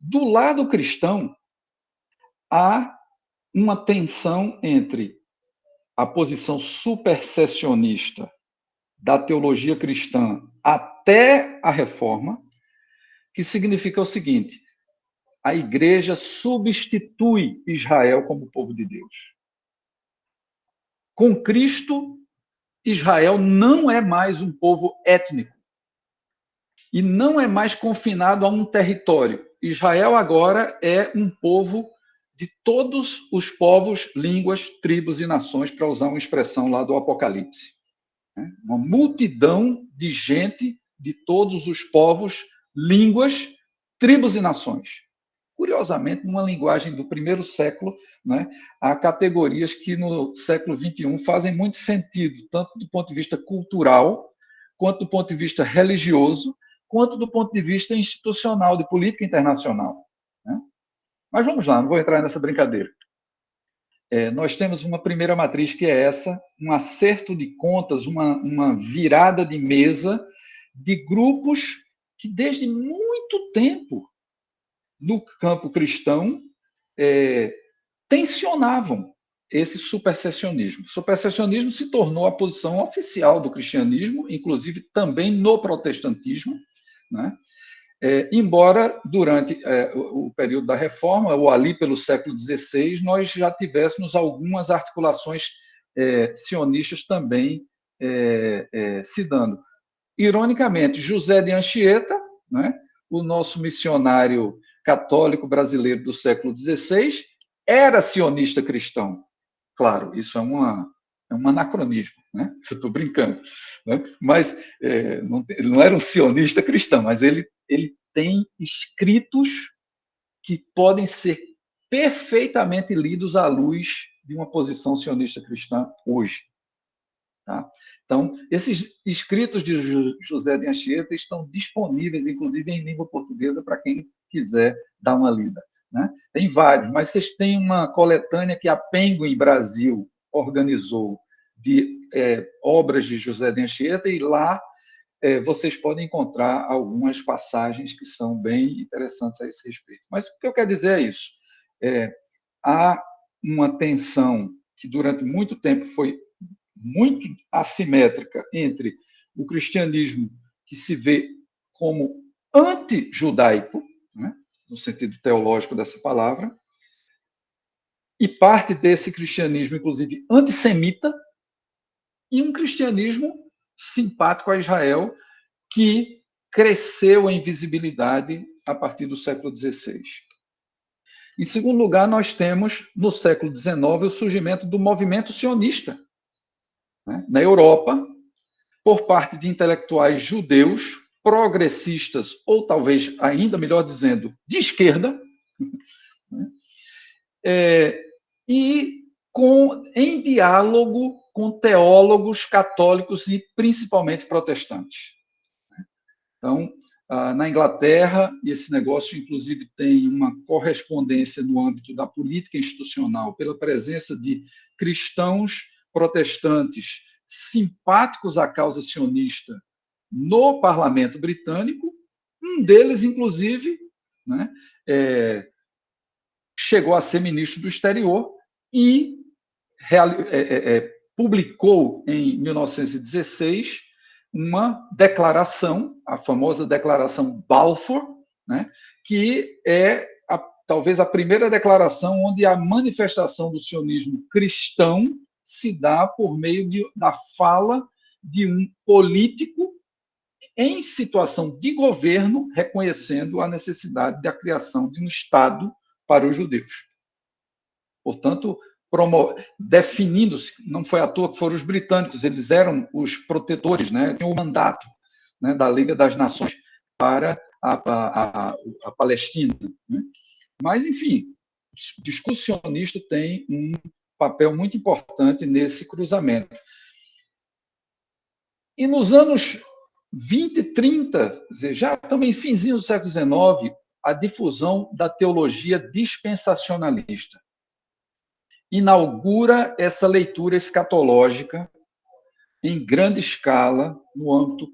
Do lado cristão, há uma tensão entre a posição supersessionista da teologia cristã até a Reforma, que significa o seguinte: a igreja substitui Israel como povo de Deus. Com Cristo, Israel não é mais um povo étnico e não é mais confinado a um território. Israel agora é um povo de todos os povos, línguas, tribos e nações, para usar uma expressão lá do Apocalipse. Uma multidão de gente de todos os povos, línguas, tribos e nações. Curiosamente, numa linguagem do primeiro século, né, há categorias que no século XXI fazem muito sentido, tanto do ponto de vista cultural, quanto do ponto de vista religioso, quanto do ponto de vista institucional, de política internacional. Né? Mas vamos lá, não vou entrar nessa brincadeira. Nós temos uma primeira matriz que é essa, um acerto de contas, uma virada de mesa de grupos que desde muito tempo no campo cristão tensionavam esse supersessionismo. O supersessionismo se tornou a posição oficial do cristianismo, inclusive também no protestantismo, né? Embora durante o período da Reforma, ou ali pelo século XVI, nós já tivéssemos algumas articulações sionistas também se dando. Ironicamente, José de Anchieta, né, o nosso missionário católico brasileiro do século XVI, era sionista cristão. Claro, isso é um anacronismo, né? Eu estou brincando, né? Mas ele não era um sionista cristão, mas ele tem escritos que podem ser perfeitamente lidos à luz de uma posição sionista cristã hoje. Tá? Então, esses escritos de José de Anchieta estão disponíveis, inclusive, em língua portuguesa, para quem quiser dar uma lida. Né? Tem vários, mas vocês têm uma coletânea que a Penguin Brasil organizou de obras de José de Anchieta, e lá vocês podem encontrar algumas passagens que são bem interessantes a esse respeito. Mas o que eu quero dizer é isso. Há uma tensão que, durante muito tempo, foi muito assimétrica entre o cristianismo que se vê como anti-judaico, né, no sentido teológico dessa palavra, e parte desse cristianismo, inclusive, antissemita, e um cristianismo simpático a Israel, que cresceu em visibilidade a partir do século XVI. Em segundo lugar, nós temos, no século XIX, o surgimento do movimento sionista, né, na Europa, por parte de intelectuais judeus, progressistas, ou talvez, ainda melhor dizendo, de esquerda, né, e em diálogo com teólogos católicos e principalmente protestantes. Então, na Inglaterra, e esse negócio, inclusive, tem uma correspondência no âmbito da política institucional, pela presença de cristãos protestantes simpáticos à causa sionista no parlamento britânico. Um deles, inclusive, né, chegou a ser ministro do exterior e publicou, em 1916, uma declaração, a famosa Declaração Balfour, né, que é talvez a primeira declaração onde a manifestação do sionismo cristão se dá por meio da fala de um político em situação de governo, reconhecendo a necessidade da criação de um Estado para os judeus. Portanto, definindo-se, não foi à toa que foram os britânicos, eles eram os protetores, né, tinham o mandato, né, da Liga das Nações para a Palestina. Né? Mas, enfim, o discurso sionista tem um papel muito importante nesse cruzamento. E nos anos 20 e 30, já também finzinho do século XIX, a difusão da teologia dispensacionalista inaugura essa leitura escatológica em grande escala no âmbito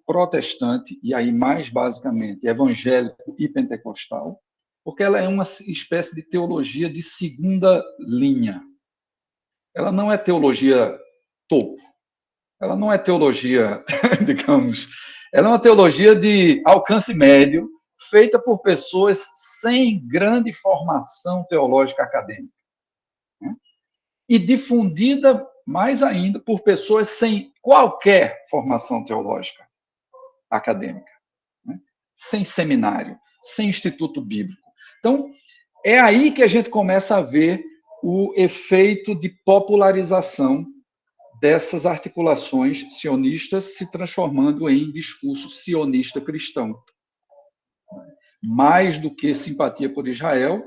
protestante, e aí mais basicamente evangélico e pentecostal, porque ela é uma espécie de teologia de segunda linha. Ela não é teologia topo, ela não é teologia, digamos, ela é uma teologia de alcance médio, feita por pessoas sem grande formação teológica acadêmica, né? E difundida mais ainda por pessoas sem qualquer formação teológica acadêmica, né? Sem seminário, sem instituto bíblico. Então, é aí que a gente começa a ver o efeito de popularização dessas articulações sionistas se transformando em discurso sionista cristão. Mais do que simpatia por Israel,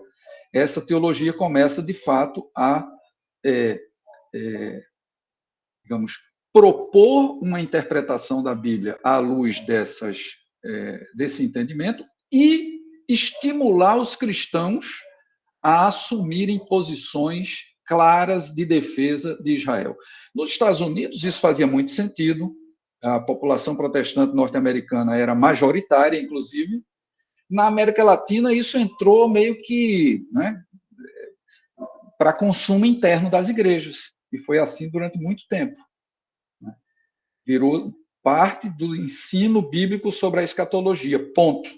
essa teologia começa, de fato, a, digamos, propor uma interpretação da Bíblia à luz desse entendimento e estimular os cristãos a assumirem posições claras de defesa de Israel. Nos Estados Unidos, isso fazia muito sentido. A população protestante norte-americana era majoritária, inclusive. Na América Latina, isso entrou meio que, né, para consumo interno das igrejas. E foi assim durante muito tempo. Virou parte do ensino bíblico sobre a escatologia. Ponto.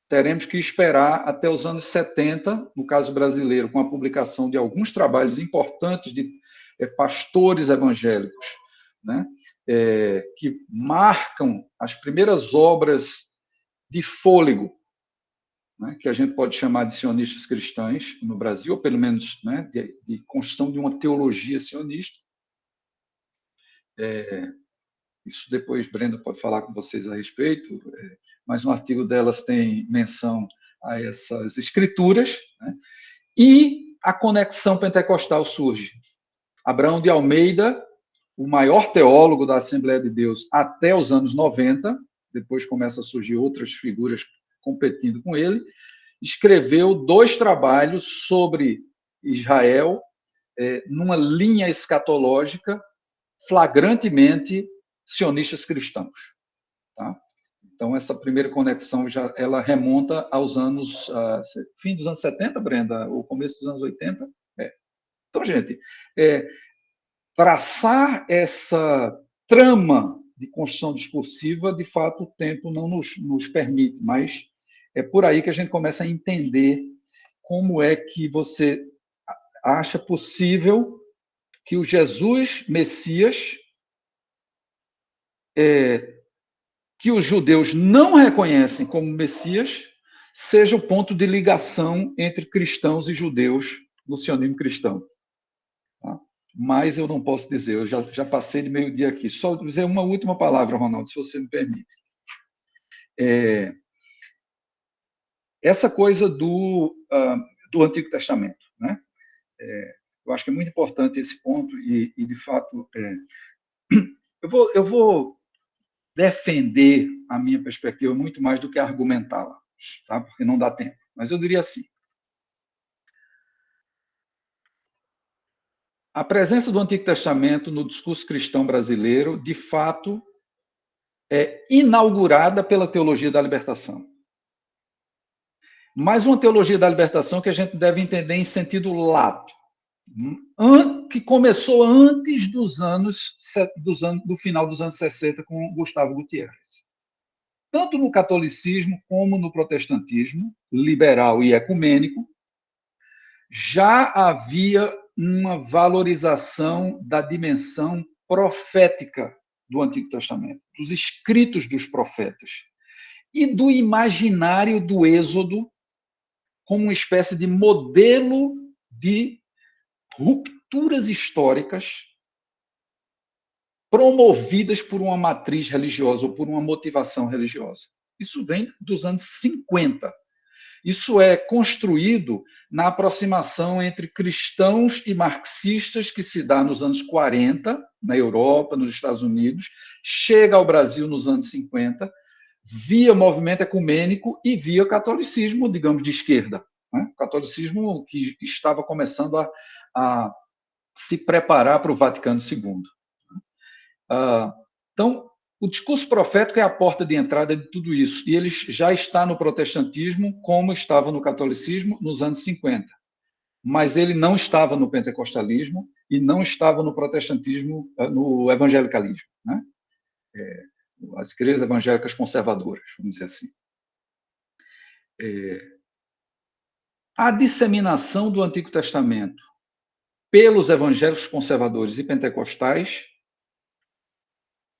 Teremos que esperar até os anos 70, no caso brasileiro, com a publicação de alguns trabalhos importantes de pastores evangélicos, né, que marcam as primeiras obras de fôlego, né, que a gente pode chamar de sionistas cristãs no Brasil, ou pelo menos, né, de construção de uma teologia sionista. Isso depois Brenda pode falar com vocês a respeito, mas no artigo delas tem menção a essas escrituras, né? E a conexão pentecostal surge. Abraão de Almeida, o maior teólogo da Assembleia de Deus até os anos 90, depois começam a surgir outras figuras competindo com ele, escreveu 2 trabalhos sobre Israel, numa linha escatológica flagrantemente sionistas cristãos. Tá? Então, essa primeira conexão ela remonta aos anos, fim dos anos 70, Brenda, ou começo dos anos 80. Então, gente, traçar essa trama de construção discursiva, de fato, o tempo não nos permite, mas é por aí que a gente começa a entender como é que você acha possível que o Jesus Messias, que os judeus não reconhecem como Messias, seja o ponto de ligação entre cristãos e judeus no sionismo cristão. Tá? Mas eu não posso dizer, eu já passei de meio-dia aqui. Só dizer uma última palavra, Ronaldo, se você me permite. Essa coisa do Antigo Testamento, né? Eu acho que é muito importante esse ponto e de fato, eu vou defender a minha perspectiva muito mais do que argumentá-la, tá? Porque não dá tempo. Mas eu diria assim: a presença do Antigo Testamento no discurso cristão brasileiro, de fato, é inaugurada pela teologia da libertação. Mas uma teologia da libertação que a gente deve entender em sentido lato, que começou antes do final dos anos 60 com Gustavo Gutierrez. Tanto no catolicismo como no protestantismo, liberal e ecumênico, já havia uma valorização da dimensão profética do Antigo Testamento, dos escritos dos profetas, e do imaginário do Êxodo como uma espécie de modelo de rupturas históricas promovidas por uma matriz religiosa ou por uma motivação religiosa. Isso vem dos anos 50. Isso é construído na aproximação entre cristãos e marxistas que se dá nos anos 40, na Europa, nos Estados Unidos, chega ao Brasil nos anos 50, via movimento ecumênico e via catolicismo, digamos, de esquerda. Né? Catolicismo que estava começando a se preparar para o Vaticano II. Então, o discurso profético é a porta de entrada de tudo isso, e ele já está no protestantismo como estava no catolicismo nos anos 50. Mas ele não estava no pentecostalismo e não estava no protestantismo, no evangelicalismo, né? As igrejas evangélicas conservadoras, vamos dizer assim. A disseminação do Antigo Testamento pelos evangélicos conservadores e pentecostais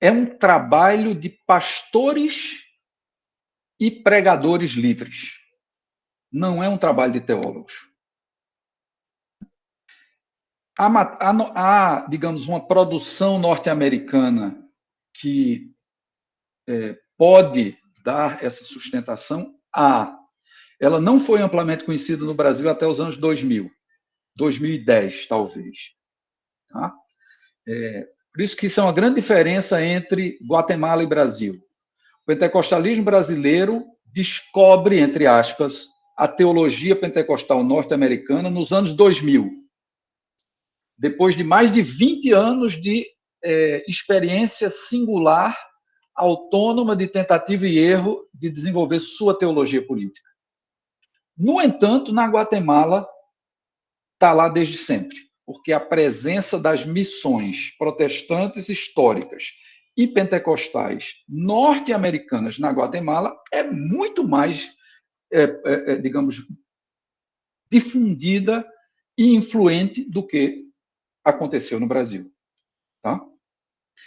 é um trabalho de pastores e pregadores livres. Não é um trabalho de teólogos. Há, digamos, uma produção norte-americana que pode dar essa sustentação. Ela não foi amplamente conhecida no Brasil até os anos 2000, 2010, talvez. Tá? Por isso que isso é uma grande diferença entre Guatemala e Brasil. O pentecostalismo brasileiro descobre, entre aspas, a teologia pentecostal norte-americana nos anos 2000, depois de mais de 20 anos de experiência singular, autônoma, de tentativa e erro de desenvolver sua teologia política. No entanto, na Guatemala, está lá desde sempre, porque a presença das missões protestantes históricas e pentecostais norte-americanas na Guatemala é muito mais, digamos, difundida e influente do que aconteceu no Brasil. Tá?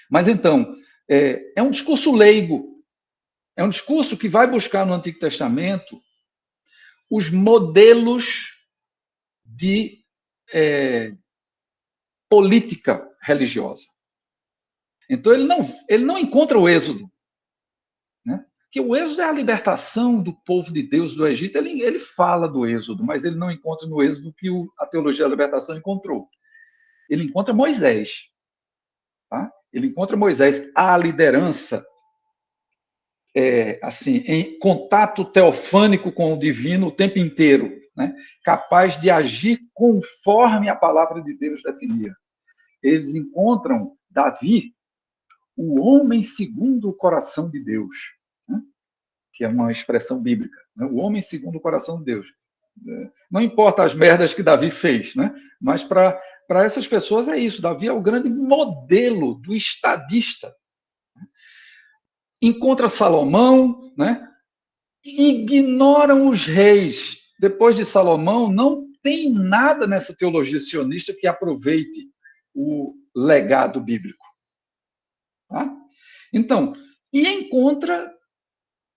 Mas, então, é um discurso leigo, é um discurso que vai buscar no Antigo Testamento os modelos de política religiosa. Então, ele não encontra o Êxodo, né? Porque o Êxodo é a libertação do povo de Deus do Egito. Ele fala do Êxodo, mas ele não encontra no Êxodo o que a teologia da libertação encontrou. Ele encontra Moisés. Tá? Ele encontra Moisés, a liderança, assim, em contato teofânico com o divino o tempo inteiro, né? Capaz de agir conforme a palavra de Deus definia. Eles encontram Davi, o homem segundo o coração de Deus, né? Que é uma expressão bíblica, né? O homem segundo o coração de Deus. Não importa as merdas que Davi fez, né? Mas para essas pessoas é isso. Davi é o grande modelo do estadista. Encontra Salomão, né? Ignoram os reis. Depois de Salomão, não tem nada nessa teologia sionista que aproveite o legado bíblico. Tá? Então, e encontra,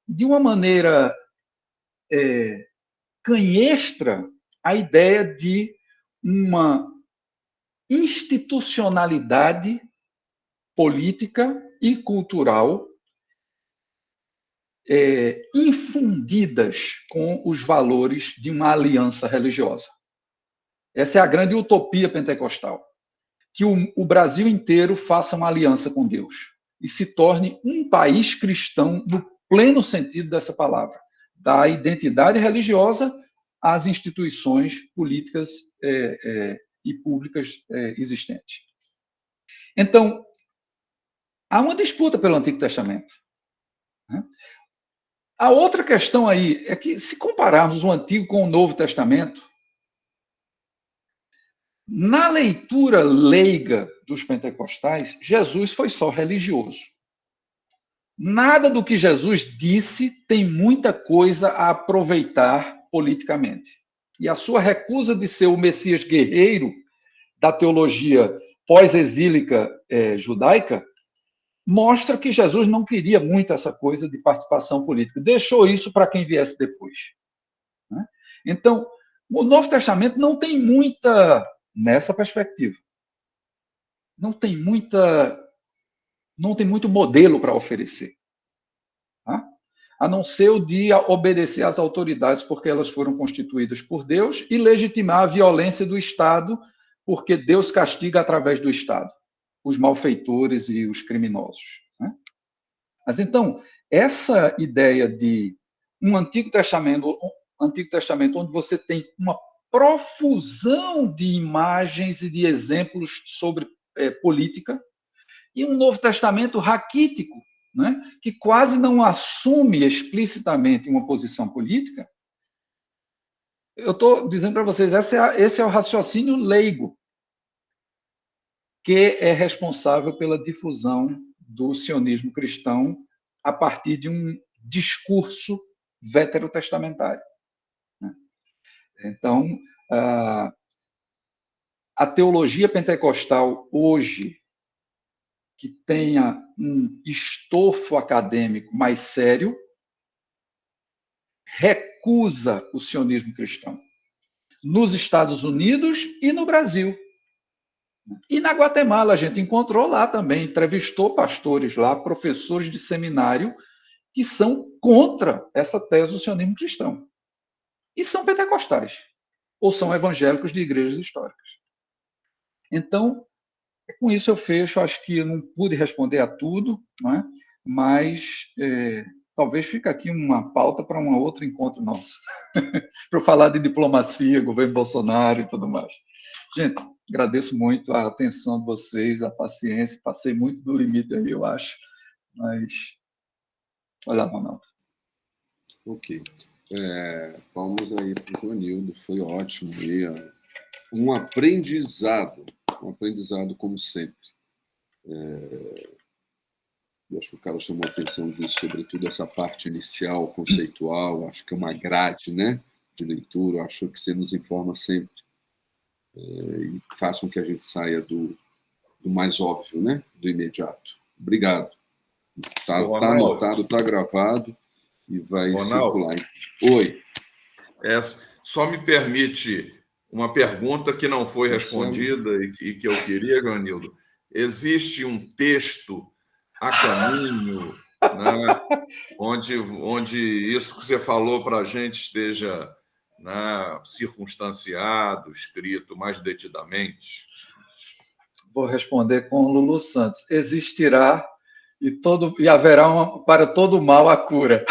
de uma maneira canhestra, a ideia de uma institucionalidade política e cultural infundidas com os valores de uma aliança religiosa. Essa é a grande utopia pentecostal. Que o Brasil inteiro faça uma aliança com Deus e se torne um país cristão no pleno sentido dessa palavra, da identidade religiosa às instituições políticas e públicas existentes. Então, há uma disputa pelo Antigo Testamento. Né? A outra questão aí é que, se compararmos o Antigo com o Novo Testamento, na leitura leiga dos pentecostais, Jesus foi só religioso. Nada do que Jesus disse tem muita coisa a aproveitar politicamente. E a sua recusa de ser o Messias guerreiro da teologia pós-exílica judaica mostra que Jesus não queria muito essa coisa de participação política. Deixou isso para quem viesse depois. Né? Então, o Novo Testamento não tem muita, nessa perspectiva, não tem muito modelo para oferecer. Tá? A não ser o de obedecer às autoridades porque elas foram constituídas por Deus e legitimar a violência do Estado porque Deus castiga através do Estado os malfeitores e os criminosos. Né? Mas, então, essa ideia de um Antigo Testamento onde você tem uma profusão de imagens e de exemplos sobre política, e um Novo Testamento raquítico, né, que quase não assume explicitamente uma posição política, eu estou dizendo para vocês, esse é o raciocínio leigo que é responsável pela difusão do sionismo cristão a partir de um discurso veterotestamentário. Então, a teologia pentecostal hoje, que tenha um estofo acadêmico mais sério, recusa o sionismo cristão. Nos Estados Unidos e no Brasil. E na Guatemala, a gente encontrou lá também, entrevistou pastores lá, professores de seminário, que são contra essa tese do sionismo cristão. E são pentecostais, ou são evangélicos de igrejas históricas. Então, com isso eu fecho. Acho que eu não pude responder a tudo, não é? Mas talvez fique aqui uma pauta para um outro encontro nosso, para eu falar de diplomacia, governo Bolsonaro e tudo mais. Gente, agradeço muito a atenção de vocês, a paciência. Passei muito do limite aí, eu acho. Mas, olha lá, Ronaldo. Ok. Palmas aí para o Joanildo, foi ótimo. E, um aprendizado como sempre. Eu acho que o Carlos chamou a atenção disso, sobretudo essa parte inicial, conceitual. Acho que é uma grade, né, de leitura. Acho que você nos informa sempre. E faça com que a gente saia do mais óbvio, né? Do imediato. Obrigado. Está anotado, está gravado e vai circular. Oi. Só me permite uma pergunta que não foi respondida e que eu queria, Joanildo. Existe um texto a caminho, né, onde isso que você falou para a gente esteja, né, circunstanciado, escrito mais detidamente? Vou responder com o Lulu Santos. Existirá e haverá para todo mal a cura.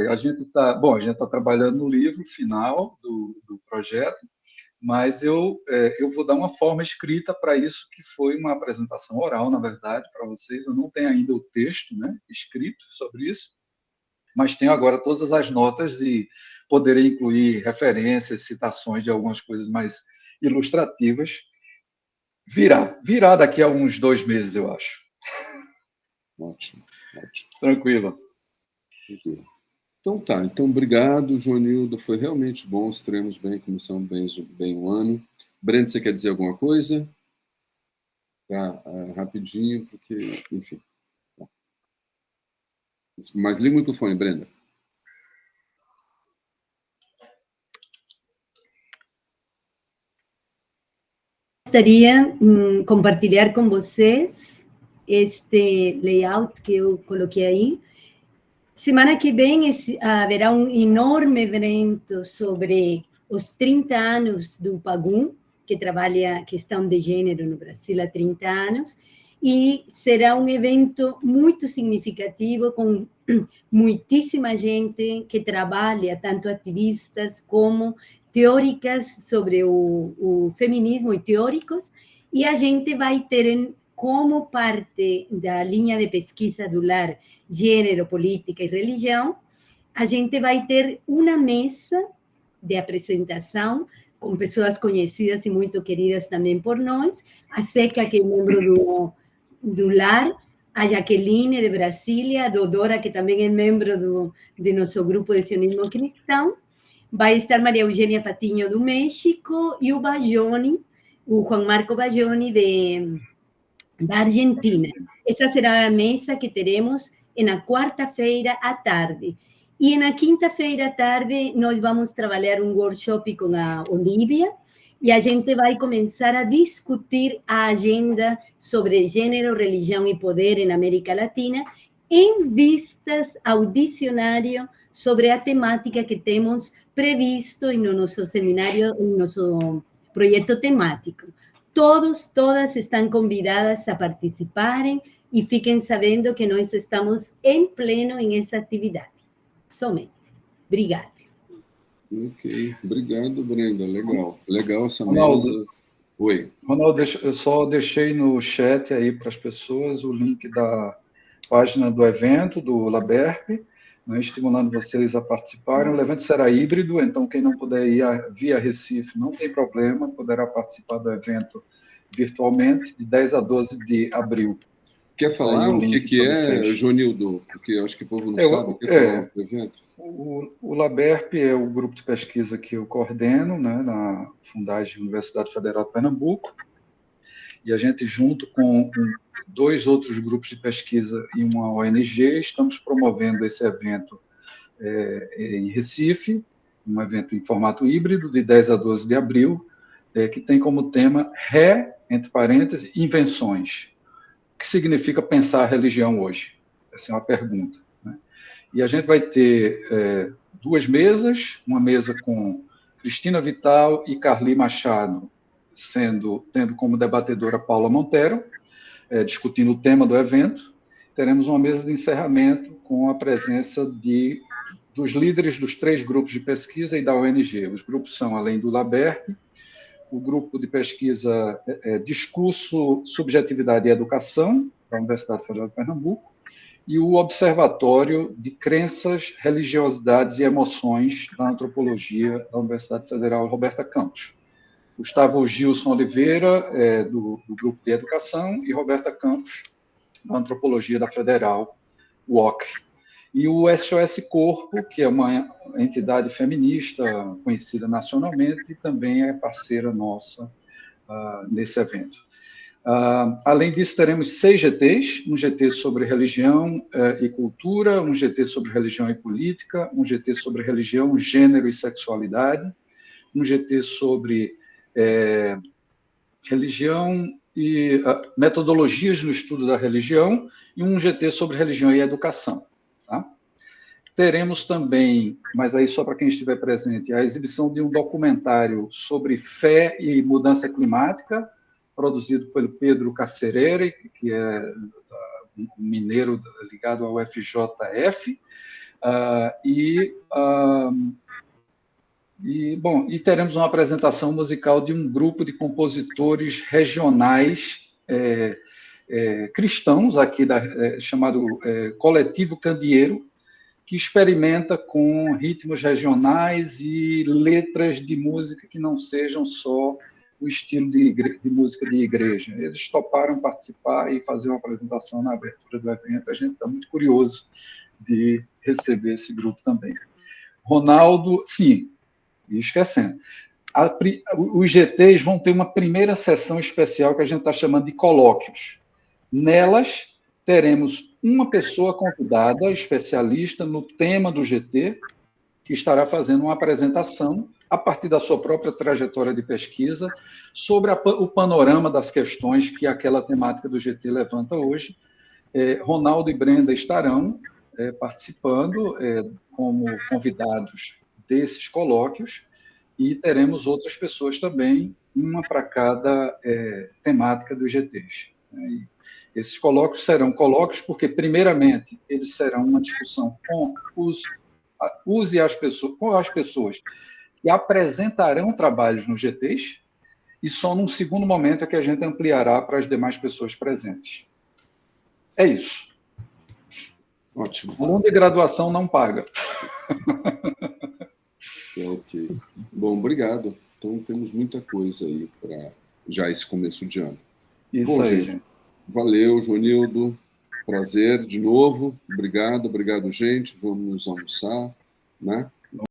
A gente está trabalhando no livro final do projeto, mas eu vou dar uma forma escrita para isso, que foi uma apresentação oral, na verdade, para vocês. Eu não tenho ainda o texto, né, escrito sobre isso, mas tenho agora todas as notas e poderei incluir referências, citações de algumas coisas mais ilustrativas. Virá daqui a uns 2 meses, eu acho. Ótimo. Tranquilo. Então tá, obrigado, Joanildo, foi realmente bom, estaremos bem, começamos bem o ano. Brenda, você quer dizer alguma coisa? Tá, rapidinho, porque, enfim. Mas liga o microfone, Brenda. Gostaria de compartilhar com vocês este layout que eu coloquei aí. Semana que vem haverá um enorme evento sobre os 30 anos do PAGUM, que trabalha a questão de gênero no Brasil há 30 anos, e será um evento muito significativo, com muitíssima gente que trabalha, tanto ativistas como teóricas sobre o feminismo e teóricos, e a gente vai ter como parte da linha de pesquisa do LAR, Gênero, Política e Religião, a gente vai ter uma mesa de apresentação com pessoas conhecidas e muito queridas também por nós, a Seca, que é membro do LAR, a Jaqueline de Brasília, a Dodora, que também é membro de nosso grupo de sionismo cristão, vai estar Maria Eugênia Patiño do México e o Bajoni, o Juan Marco Bajoni da Argentina. Essa será a mesa que teremos na quarta-feira à tarde. E na quinta-feira à tarde nós vamos trabalhar um workshop com a Olivia e a gente vai começar a discutir a agenda sobre gênero, religião e poder na América Latina, em vistas ao dicionário sobre a temática que temos previsto no nosso seminário, no nosso projeto temático. Todas estão convidadas a participarem e fiquem sabendo que nós estamos em pleno em essa atividade. Somente. Obrigada. Ok, obrigado, Brenda. Legal essa Ronaldo, mesa. Oi. Ronaldo, eu só deixei no chat aí para as pessoas o link da página do evento, do LABERP, né, estimulando vocês a participarem. O evento será híbrido, então quem não puder ir via Recife não tem problema, poderá participar do evento virtualmente, de 10 a 12 de abril. Quer falar o que é, Joanildo? Porque eu acho que o povo não sabe. Quer falar do evento? O LABERP é o grupo de pesquisa que eu coordeno, né, na Fundagem Universidade Federal de Pernambuco, e a gente, junto com 2 outros grupos de pesquisa e uma ONG, estamos promovendo esse evento em Recife, um evento em formato híbrido, de 10 a 12 de abril, que tem como tema entre parênteses, invenções. O que significa pensar a religião hoje? Essa é uma pergunta. E a gente vai ter 2 mesas, uma mesa com Cristina Vital e Carli Machado, tendo como debatedora Paula Montero, discutindo o tema do evento. Teremos uma mesa de encerramento com a presença dos líderes dos 3 grupos de pesquisa e da ONG. Os grupos são, além do LABERP, o grupo de pesquisa Discurso, Subjetividade e Educação, da Universidade Federal de Pernambuco, e o Observatório de Crenças, Religiosidades e Emoções da Antropologia da Universidade Federal Roberta Campos. Gustavo Gilson Oliveira, do Grupo de Educação, e Roberta Campos, da Antropologia da Federal UOCRE. E o SOS Corpo, que é uma entidade feminista conhecida nacionalmente e também é parceira nossa nesse evento. Além disso, teremos 6 GTs, um GT sobre religião e cultura, um GT sobre religião e política, um GT sobre religião, gênero e sexualidade, um GT sobre religião e metodologias no estudo da religião e um GT sobre religião e educação. Tá? Teremos também, mas aí só para quem estiver presente, a exibição de um documentário sobre fé e mudança climática, produzido pelo Pedro Carcerere, que é um mineiro ligado ao FJF, e teremos uma apresentação musical de um grupo de compositores regionais cristãos, aqui chamado Coletivo Candeeiro, que experimenta com ritmos regionais e letras de música que não sejam só o estilo de música de igreja. Eles toparam participar e fazer uma apresentação na abertura do evento. A gente está muito curioso de receber esse grupo também. Ronaldo, sim, e esquecendo, os GTs vão ter uma primeira sessão especial que a gente está chamando de colóquios. Nelas, teremos uma pessoa convidada, especialista no tema do GT, que estará fazendo uma apresentação, a partir da sua própria trajetória de pesquisa, sobre o panorama das questões que aquela temática do GT levanta hoje. Ronaldo e Brenda estarão participando como convidados desses colóquios, e teremos outras pessoas também, uma para cada temática dos GTs. Esses colóquios serão colóquios porque, primeiramente, eles serão uma discussão com as pessoas que apresentarão trabalhos nos GTs, e só num segundo momento é que a gente ampliará para as demais pessoas presentes. É isso. Ótimo. Aluno de graduação não paga. Ok. Bom, obrigado. Então, temos muita coisa aí para já esse começo de ano. Isso. Bom, aí, gente. Valeu, Joanildo. Prazer de novo. Obrigado, gente. Vamos almoçar, né?